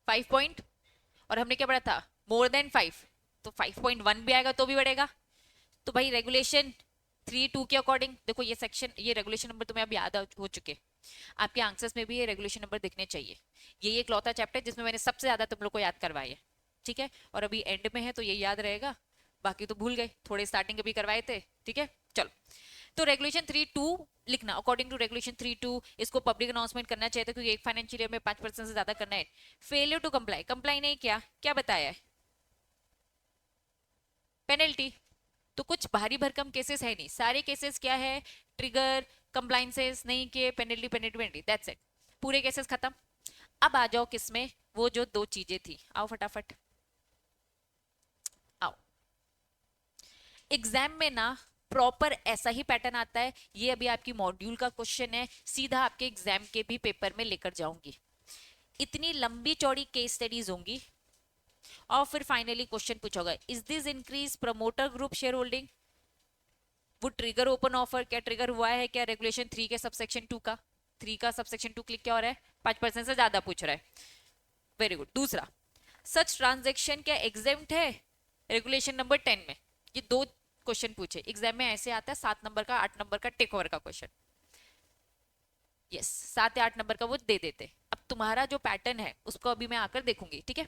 5 पॉइंट, और हमने क्या पढ़ा था? मोर देन 5, तो 5.1 भी आएगा तो भी बढ़ेगा। तो भाई रेगुलेशन 3(2) के अकॉर्डिंग देखो, ये सेक्शन, ये रेगुलेशन नंबर तुम्हें अब याद हो चुके, आपके आंसर्स में भी ये रेगुलेशन नंबर दिखने चाहिए। ये एक लौता चैप्टर जिसमें मैंने सबसे ज्यादा तुम लोग को याद करवाया है, ठीक है, और अभी एंड में है तो ये याद रहेगा, बाकी तो भूल गए, थोड़े स्टार्टिंग भी करवाए थे, ठीक है। चलो, तो रेगुलेशन 3(2) लिखना, अकॉर्डिंग टू रेगुलेशन 3(2) इसको पब्लिक अनाउंसमेंट करना चाहिए था, क्योंकि एक फाइनेंशियल ईयर में 5% से ज्यादा करना है। फेलियर टू कंप्लाई, कंप्लाई नहीं किया, क्या बताया है? पेनल्टी। तो कुछ भारी भरकम केसेस है नहीं, सारे केसेस क्या है? ट्रिगर, कंप्लाइंसेस नहीं किए, penalty penalty penalty, that's it, पूरे केसेस खत्म। अब आ जाओ किसमें, वो जो दो चीजें थी, आओ फटाफट आओ। एग्जाम में ना प्रॉपर ऐसा ही पैटर्न आता है, ये अभी आपकी मॉड्यूल का क्वेश्चन है, सीधा आपके एग्जाम के भी पेपर में लेकर जाऊंगी। इतनी लंबी चौड़ी केस स्टडीज होंगी और फिर फाइनली क्वेश्चन पूछोगा, is this increase promoter group share holding, वो ट्रिगर ओपन ऑफर क्या ट्रिगर हुआ है क्या? रेगुलेशन 3 के सबसेक्शन 2 का, 3 का सबसेक्शन 2 क्लिक क्या हो रहा है? 5% से ज्यादा पूछ रहा है, वेरी गुड। दूसरा, सच ट्रांजेक्शन क्या एग्जेम्प्ट है रेगुलेशन नंबर 10 में? ये दो क्वेश्चन पूछे एग्जाम में, ऐसे आता है 7 नंबर का 8 नंबर का टेक ओवर का क्वेश्चन, यस 7 या 8 नंबर का वो दे देते। अब तुम्हारा जो पैटर्न है उसको अभी मैं आकर देखूंगी, ठीक है।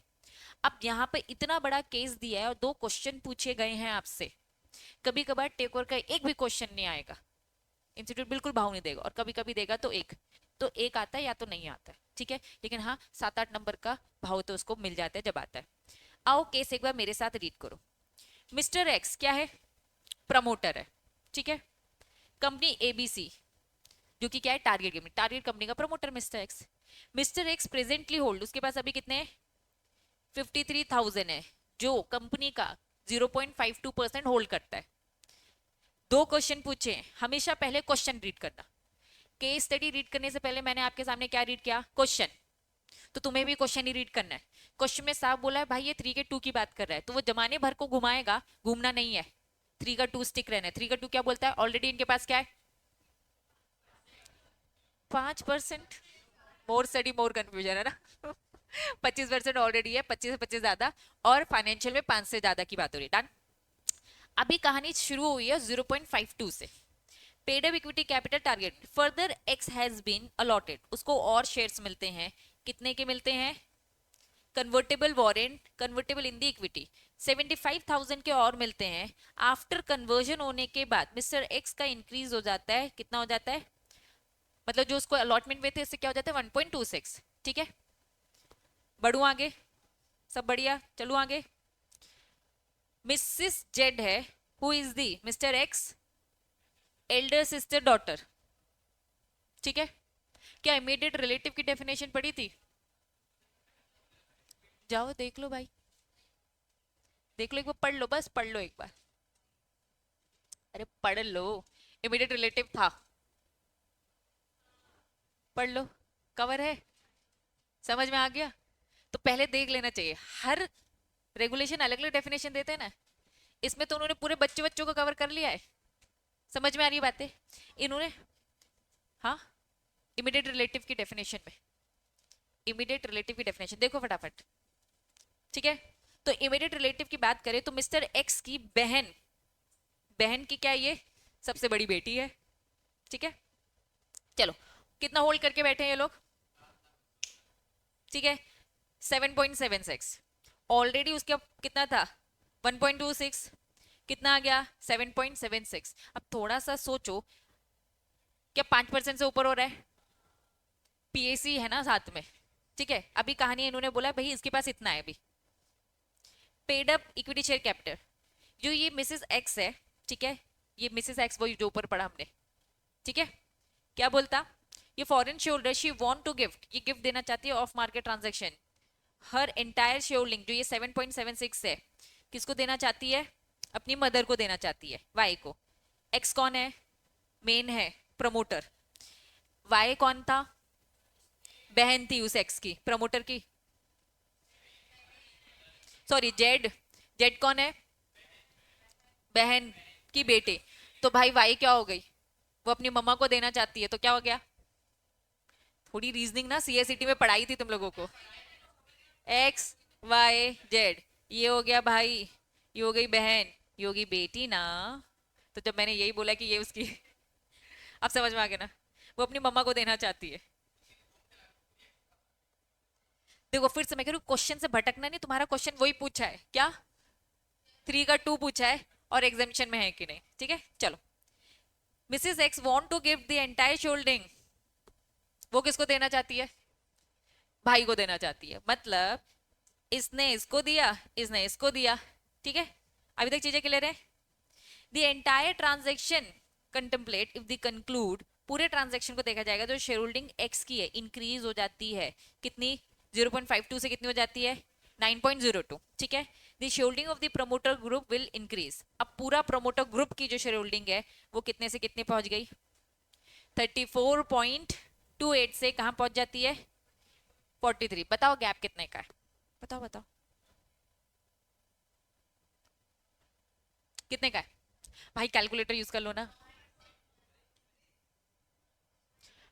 अब यहाँ पे इतना बड़ा केस दिया है और 2 क्वेश्चन पूछे गए हैं आपसे, कभी कभार टेक ओवर का एक भी क्वेश्चन नहीं आएगा, इंस्टीट्यूट बिल्कुल भाव नहीं देगा, और कभी कभी देगा तो एक आता है या तो नहीं आता है, ठीक है। लेकिन हाँ 7-8 नंबर का भाव तो उसको मिल जाता है जब आता है। आओ केस एक बार मेरे साथ रीड करो। मिस्टर एक्स क्या है? प्रमोटर है, ठीक है। कंपनी एबीसी जो कि क्या है? टारगेट कंपनी, टारगेट कंपनी का promoter mister x. Mister x presently hold, उसके पास अभी कितने 53,000 है, जो कंपनी का 0.52% होल्ड करता है। 2 क्वेश्चन पूछे, हमेशा पहले क्वेश्चन रीड करना, केस स्टडी रीड करने से पहले मैंने आपके सामने क्या रीड किया? क्वेश्चन, तो तुम्हें भी क्वेश्चन ही रीड करना है। क्वेश्चन में साफ बोला है भाई ये 3 के 2 की बात कर रहा है, तो वो जमाने भर को घुमाएगा, घूमना नहीं है, 3 का 2 स्टिक रहना है। 3 का 2 क्या बोलता है? ऑलरेडी इनके पास क्या है? 5%। मोर स्टडी मोर कंफ्यूजन है ना। 25% ऑलरेडी है, 25 से 25 ज्यादा, और फाइनेंशियल में 5 से ज्यादा की बात हो रही है। डन। अभी कहानी शुरू हुई है 0.52 से। Paid up equity capital target further X has been allotted, उसको और शेयर्स मिलते हैं। कितने के मिलते हैं? Convertible warrant, convertible in the equity 75,000 के और मिलते हैं। आफ्टर कन्वर्जन होने के बाद मिस्टर एक्स का इंक्रीज हो जाता है। कितना हो जाता है? मतलब जो उसको अलॉटमेंट में थे इससे क्या हो जाता है? 1.26। ठीक है, बढ़ू आगे, सब बढ़िया, चलू आगे। मिसिस जेड है, who is the mister x Elder sister daughter. ठीक है, क्या इमीडिएट रिलेटिव की डेफिनेशन पढ़ी थी? जाओ देख लो भाई, देख लो एक बार, पढ़ लो, बस पढ़ लो एक बार, अरे पढ़ लो। इमीडिएट रिलेटिव था, पढ़ लो, कवर है, समझ में आ गया? तो पहले देख लेना चाहिए, हर रेगुलेशन अलग अलग डेफिनेशन देते हैं ना, इसमें तो उन्होंने पूरे बच्चे बच्चों को कवर कर लिया है। समझ में आ रही बातें इन्होंने? हाँ, इमीडिएट रिलेटिव की डेफिनेशन में, इमीडिएट रिलेटिव की डेफिनेशन देखो फटाफट। ठीक है, तो इमीडिएट रिलेटिव की बात करें तो मिस्टर एक्स की बहन, बहन की क्या ये सबसे बड़ी बेटी है। ठीक है, चलो कितना होल्ड करके बैठे हैं ये लोग? ठीक है, 7.76। ऑलरेडी उसके कितना था? 1.26। कितना आ गया? 7.76। अब थोड़ा सा सोचो, क्या 5% से ऊपर हो रहा है? पीएसी है ना साथ में। ठीक है, अभी कहानी इन्होंने बोला भाई इसके पास इतना है। अभी paid up equity share capital, जो ये मिसेस एक्स है, ठीक है, ये मिसेस एक्स वही जो ऊपर पढ़ा हमने। ठीक है, क्या बोलता? ये foreign share holder she want to gift, ये गिफ्ट देना चाहती है off market transaction, her entire share holding जो ये 7.76 है, किसको देना चाहती है? अपनी मदर को देना चाहती है, वाई को। एक्स कौन है? मेन है, प्रमोटर। वाई कौन था? बहन थी उस एक्स की, प्रमोटर की। सॉरी, जेड, जेड कौन है? बहन की बेटे। तो भाई वाई क्या हो गई? वो अपनी मम्मा को देना चाहती है, तो क्या हो गया? थोड़ी रीजनिंग ना सीएसईटी में पढ़ाई थी तुम लोगों को। एक्स वाई जेड, ये हो गया भाई, ये हो गई बहन, ये होगी बेटी ना। तो जब मैंने यही बोला कि ये उसकी अब समझ में आ गया ना, वो अपनी मम्मा को देना चाहती है। देखो फिर से मैं कह रही हूँ, क्वेश्चन से भटकना नहीं, तुम्हारा क्वेश्चन वही पूछा है क्या? 3 का 2 पूछा है, और एग्जामिशन में है कि नहीं। ठीक है, चलो। Mrs X want to give the entire holding, वो किसको देना चाहती है? भाई को देना चाहती है। मतलब इसने इसको दिया, इसने इसको दिया। ठीक है, अभी तक चीजें क्लियर है? The entire transaction contemplate if the conclude, पूरे ट्रांजेक्शन को देखा जाएगा, जो शेयर होल्डिंग एक्स की है इंक्रीज हो जाती है। कितनी? 0.52 से कितनी हो जाती है? 9.02। ठीक है, the share holding of the promoter group will increase. अब पूरा प्रमोटर ग्रुप की जो शेयर होल्डिंग है वो कितने से कितने पहुंच गई? 34.28 से कहां पहुंच जाती है? 43। बताओ गैप कितने का है? बताओ बताओ, कितने का है? भाई कैलकुलेटर यूज कर लो ना।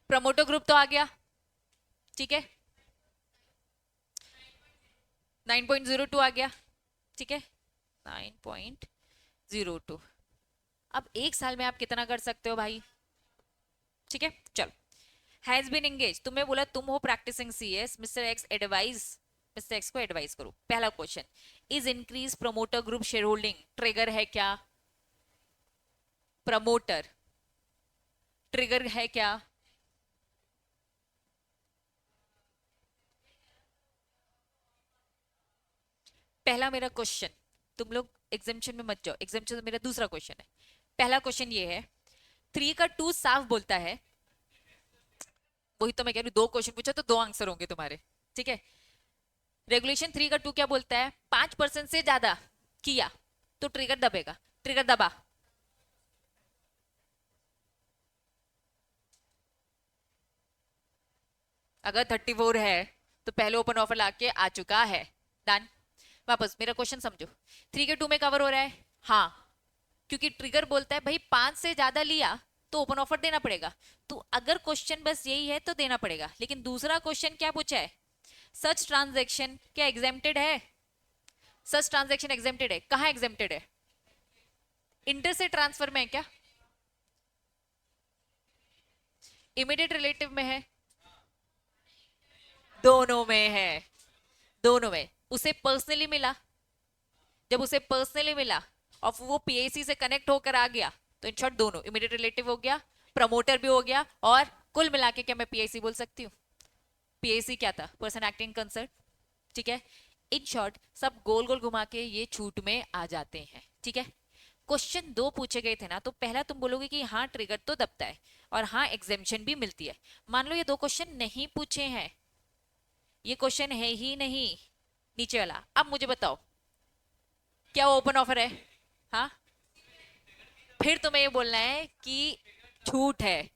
प्रमोटर ग्रुप तो आ गया, ठीक है, 9.02 आ गया। ठीक है, 9.02। अब एक साल में आप कितना कर सकते हो भाई? ठीक है, चलो। हैज बीन एंगेज, तुम्हें बोला तुम हो practising CS, mister X advise, mister X को एडवाइस करो। पहला question, is increase promoter group share holding trigger है क्या? प्रमोटर ट्रिगर है क्या? पहला मेरा क्वेश्चन, तुम लोग एग्जामिशन में मत जाओ, एग्जामिशन मेरा दूसरा क्वेश्चन है। पहला क्वेश्चन ये है, 3 का 2 साफ बोलता है, वही तो मैं कह रही हूँ, 2 क्वेश्चन पूछा तो 2 आंसर होंगे तुम्हारे। ठीक है, रेगुलेशन 3 का 2 क्या बोलता है? 5% से ज्यादा किया तो ट्रिगर दबेगा, ट्रिगर दबा। अगर 34 है तो पहले ओपन ऑफर लाके आ चुका है। डन। वापस मेरा क्वेश्चन समझो, 3 के 2 में कवर हो रहा है? हाँ, क्योंकि ट्रिगर बोलता है भाई 5 से ज्यादा लिया तो ओपन ऑफर देना पड़ेगा। तो अगर क्वेश्चन बस यही है तो देना पड़ेगा, लेकिन दूसरा क्वेश्चन क्या पूछा है, सच ट्रांजैक्शन क्या एग्जेम्प्टेड है? सच ट्रांजैक्शन एग्जेम्प्टेड है, कहां एग्जेम्प्टेड है? इंटर से ट्रांसफर में है क्या? इमीडिएट रिलेटिव में है? दोनों में है, दोनों में। उसे पर्सनली मिला, जब उसे पर्सनली मिला और वो पीएसी से कनेक्ट होकर आ गया, तो इन शॉर्ट दोनों, इमीडिएट रिलेटिव हो गया, प्रमोटर भी हो गया, और कुल मिला के क्या मैं पीएसी बोल सकती हूँ? पीएसी क्या था? Person acting concern. ठीक है, इन शॉर्ट सब गोल गोल घुमा के ये छूट में आ जाते हैं। ठीक है, क्वेश्चन 2 पूछे गए थे ना, तो पहला तुम बोलोगे कि हाँ ट्रिगर तो दबता है और हाँ एग्जेम्पशन भी मिलती है। मान लो ये 2 क्वेश्चन नहीं पूछे हैं, ये क्वेश्चन है ही नहीं नीचे वाला, अब मुझे बताओ क्या वो ओपन ऑफर है? हाँ, फिर तुम्हें ये बोलना है कि छूट है,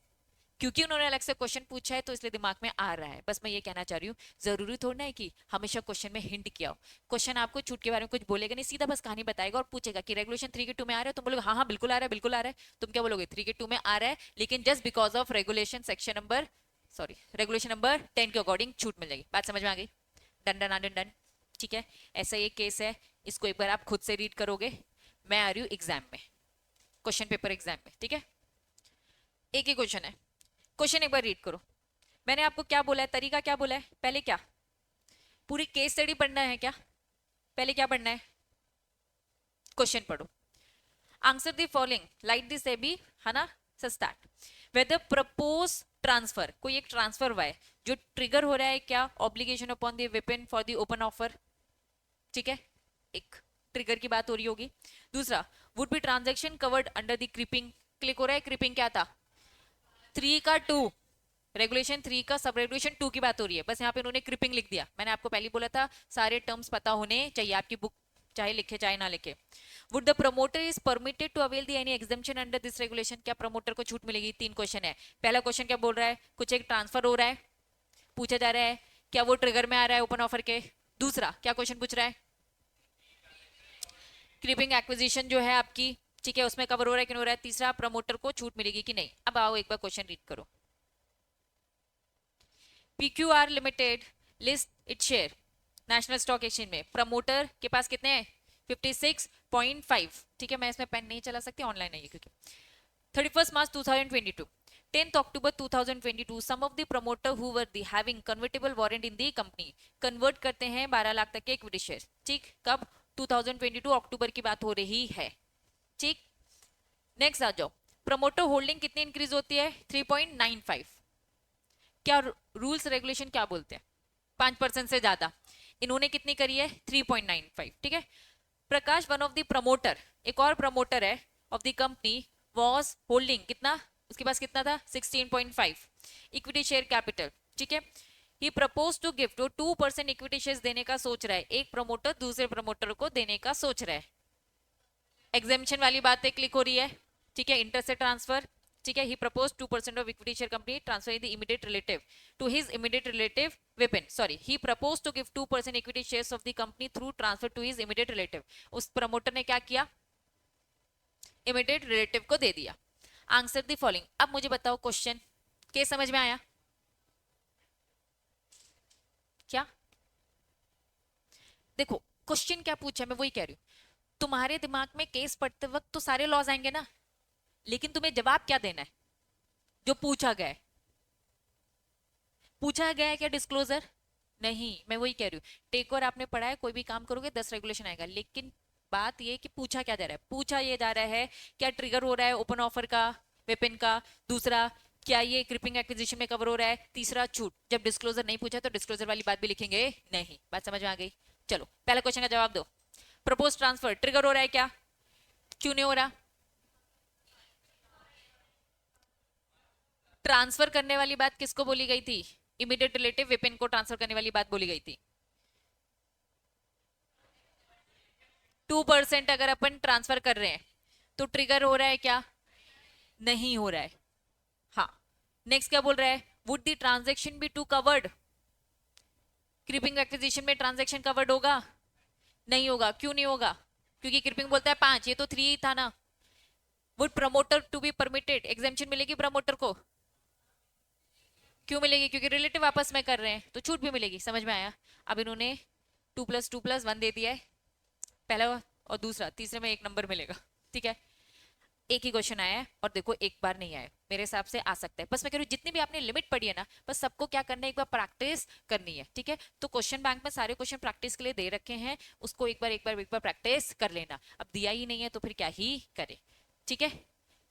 क्योंकि उन्होंने अलग से क्वेश्चन पूछा है तो इसलिए दिमाग में आ रहा है। बस मैं ये कहना चाह रही हूँ, जरूरी थोड़ा है कि हमेशा क्वेश्चन में हिंट किया हो। क्वेश्चन आपको छूट के बारे में कुछ बोलेगा नहीं, सीधा बस कहानी बताएगा और पूछेगा कि रेगुलेशन 3 के 2 में आ रहा है, तुम बोलोगे हाँ हाँ बिल्कुल आ रहा है, बिल्कुल आ रहा है। तुम क्या बोलोगे? 3 के 2 में आ रहा है, लेकिन just because of regulation section number, sorry regulation number 10 के अकॉर्डिंग छूट मिल जाएगी। बात समझ में आ गई? Done done done done. ठीक है, ऐसा ये केस है, इसको एक बार आप खुद से रीड करोगे। मैं आ रही हूँ एग्जाम में, क्वेश्चन पेपर एग्जाम में। ठीक है, एक ही क्वेश्चन है, क्वेश्चन एक बार रीड करो। मैंने आपको क्या बोला है, तरीका क्या बोला है? पहले क्या पूरी केस स्टडी पढ़ना है क्या? पहले क्या पढ़ना है? क्वेश्चन पढ़ो। Answer the following like this है भी, है ना? स्टार्ट। वेदर प्रपोज ट्रांसफर, कोई एक ट्रांसफर हुआ है जो ट्रिगर हो रहा है क्या? Obligation upon the weapon for the open offer. ठीक है, एक ट्रिगर की बात हो रही होगी। दूसरा, would be transaction covered under the creeping, click हो रहा है। क्रिपिंग क्या था? 3 का 2, रेगुलेशन 3 का सब रेगुलेशन 2 की बात हो रही है, बस यहाँ पे उन्होंने क्रिपिंग लिख दिया। मैंने आपको पहले बोला था सारे टर्म्स पता होने चाहिए आपकी बुक, चाहे लिखे चाहे ना लिखे। Would the promoter is permitted to avail the any exemption under this regulation, क्या प्रमोटर को छूट मिलेगी? 3 क्वेश्चन है। पहला क्वेश्चन क्या बोल रहा है? कुछ एक ट्रांसफर हो रहा है, पूछा जा रहा है क्या वो ट्रिगर में आ रहा है ओपन ऑफर के। दूसरा क्या क्वेश्चन पूछ रहा है? क्रिपिंग एक्विजिशन जो है आपकी, ठीक है, उसमें कवर हो रहा है कि नहीं हो रहा है। तीसरा, प्रमोटर को छूट मिलेगी कि नहीं। अब आओ एक बार क्वेश्चन रीड करो। PQR limited list it share national stock exchange में, प्रमोटर के पास कितने हैं? 56.5। ठीक है, मैं इसमें पेन नहीं चला सकती, ऑनलाइन है ये, क्योंकि 31st March 2022, 10th October 2022, some of the promoter who were the having convertible warrant in the company convert करते हैं 12 लाख तक के इक्विटी शेयर। ठीक, कब? 2022 अक्टूबर की बात हो रही है। ठीक, नेक्स्ट आ जाओ। प्रमोटर होल्डिंग कितनी इंक्रीज होती है? 3.95। क्या रूल्स रेगुलेशन क्या बोलते हैं? 5% से ज्यादा। इन्होंने कितनी करी है? 3.95। ठीक है, प्रकाश वन ऑफ द प्रमोटर, एक और प्रमोटर है of the company, was holding कितना? उसके पास कितना था? 16.5 इक्विटी शेयर कैपिटल। ठीक है, ही प्रपोज टू गिफ्ट, वो 2% इक्विटी शेयर देने का सोच रहा है, एक प्रमोटर दूसरे प्रमोटर को देने का सोच रहा है। एग्जेम्पशन वाली बातें क्लिक हो रही है। ठीक है, इंटर से ट्रांसफर। ठीक है, he propose 2% of equity share company transfer the immediate relative to his immediate relative Vipin, sorry, he propose to give 2% equity shares of the company through transfer to his immediate relative. उस promoter ने क्या किया? Immediate relative को दे दिया। Answer the following. अब मुझे बताओ क्वेश्चन के समझ में आया क्या? देखो क्वेश्चन क्या पूछा, मैं वही कह रही हूँ, तुम्हारे दिमाग में केस पढ़ते वक्त तो सारे लॉज आएंगे ना, लेकिन तुम्हें जवाब क्या देना है? जो पूछा गया है। पूछा गया है क्या डिस्क्लोजर? नहीं, मैं वही कह रही हूँ, टेक ओवर आपने पढ़ा है, कोई भी काम करोगे 10 रेगुलेशन आएगा, लेकिन बात ये कि पूछा क्या जा रहा है? पूछा ये जा रहा है क्या ट्रिगर हो रहा है ओपन ऑफर का, वेपन का। दूसरा, क्या ये क्रिपिंग एक्विजिशन में कवर हो रहा है। तीसरा, छूट। जब डिस्क्लोजर नहीं पूछा तो डिस्क्लोजर वाली बात भी लिखेंगे नहीं। बात समझ में आ गई? चलो पहले क्वेश्चन का जवाब दो। प्रपोज ट्रांसफर ट्रिगर हो रहा है क्या? क्यों नहीं हो रहा? ट्रांसफर करने वाली बात किसको बोली गई थी? इमीडिएट रिलेटिव विपिन को ट्रांसफर करने वाली बात बोली गई थी। 2% अगर अपन ट्रांसफर कर रहे हैं तो ट्रिगर हो रहा है क्या? नहीं हो रहा है। हाँ, नेक्स्ट क्या बोल रहा है? Would the transaction be to covered, creeping acquisition में ट्रांजेक्शन कवर्ड होगा? नहीं होगा। क्यों नहीं होगा? क्योंकि क्रिपिंग बोलता है 5, ये तो 3 था ना। Would promoter to be permitted, exemption मिलेगी प्रमोटर को? क्यों मिलेगी? क्योंकि रिलेटिव आपस में कर रहे हैं तो छूट भी मिलेगी। समझ में आया? अब इन्होंने 2+2+1 दे दिया है, पहला और दूसरा, तीसरे में 1 नंबर मिलेगा। ठीक है, एक ही क्वेश्चन आया है और देखो एक बार नहीं आया, मेरे हिसाब से आ सकता है। बस मैं कह रही हूँ जितनी भी आपने लिमिट पढ़ी है ना, बस सबको क्या करना है, एक बार प्रैक्टिस करनी है। ठीक है, तो क्वेश्चन बैंक में सारे क्वेश्चन प्रैक्टिस के लिए दे रखे हैं, उसको एक बार प्रैक्टिस कर लेना। अब दिया ही नहीं है तो फिर क्या ही करे। ठीक है,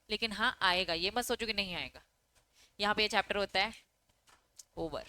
लेकिन हाँ आएगा, ये मत सोचो कि नहीं आएगा। यहाँ पे ये चैप्टर होता है ओवर।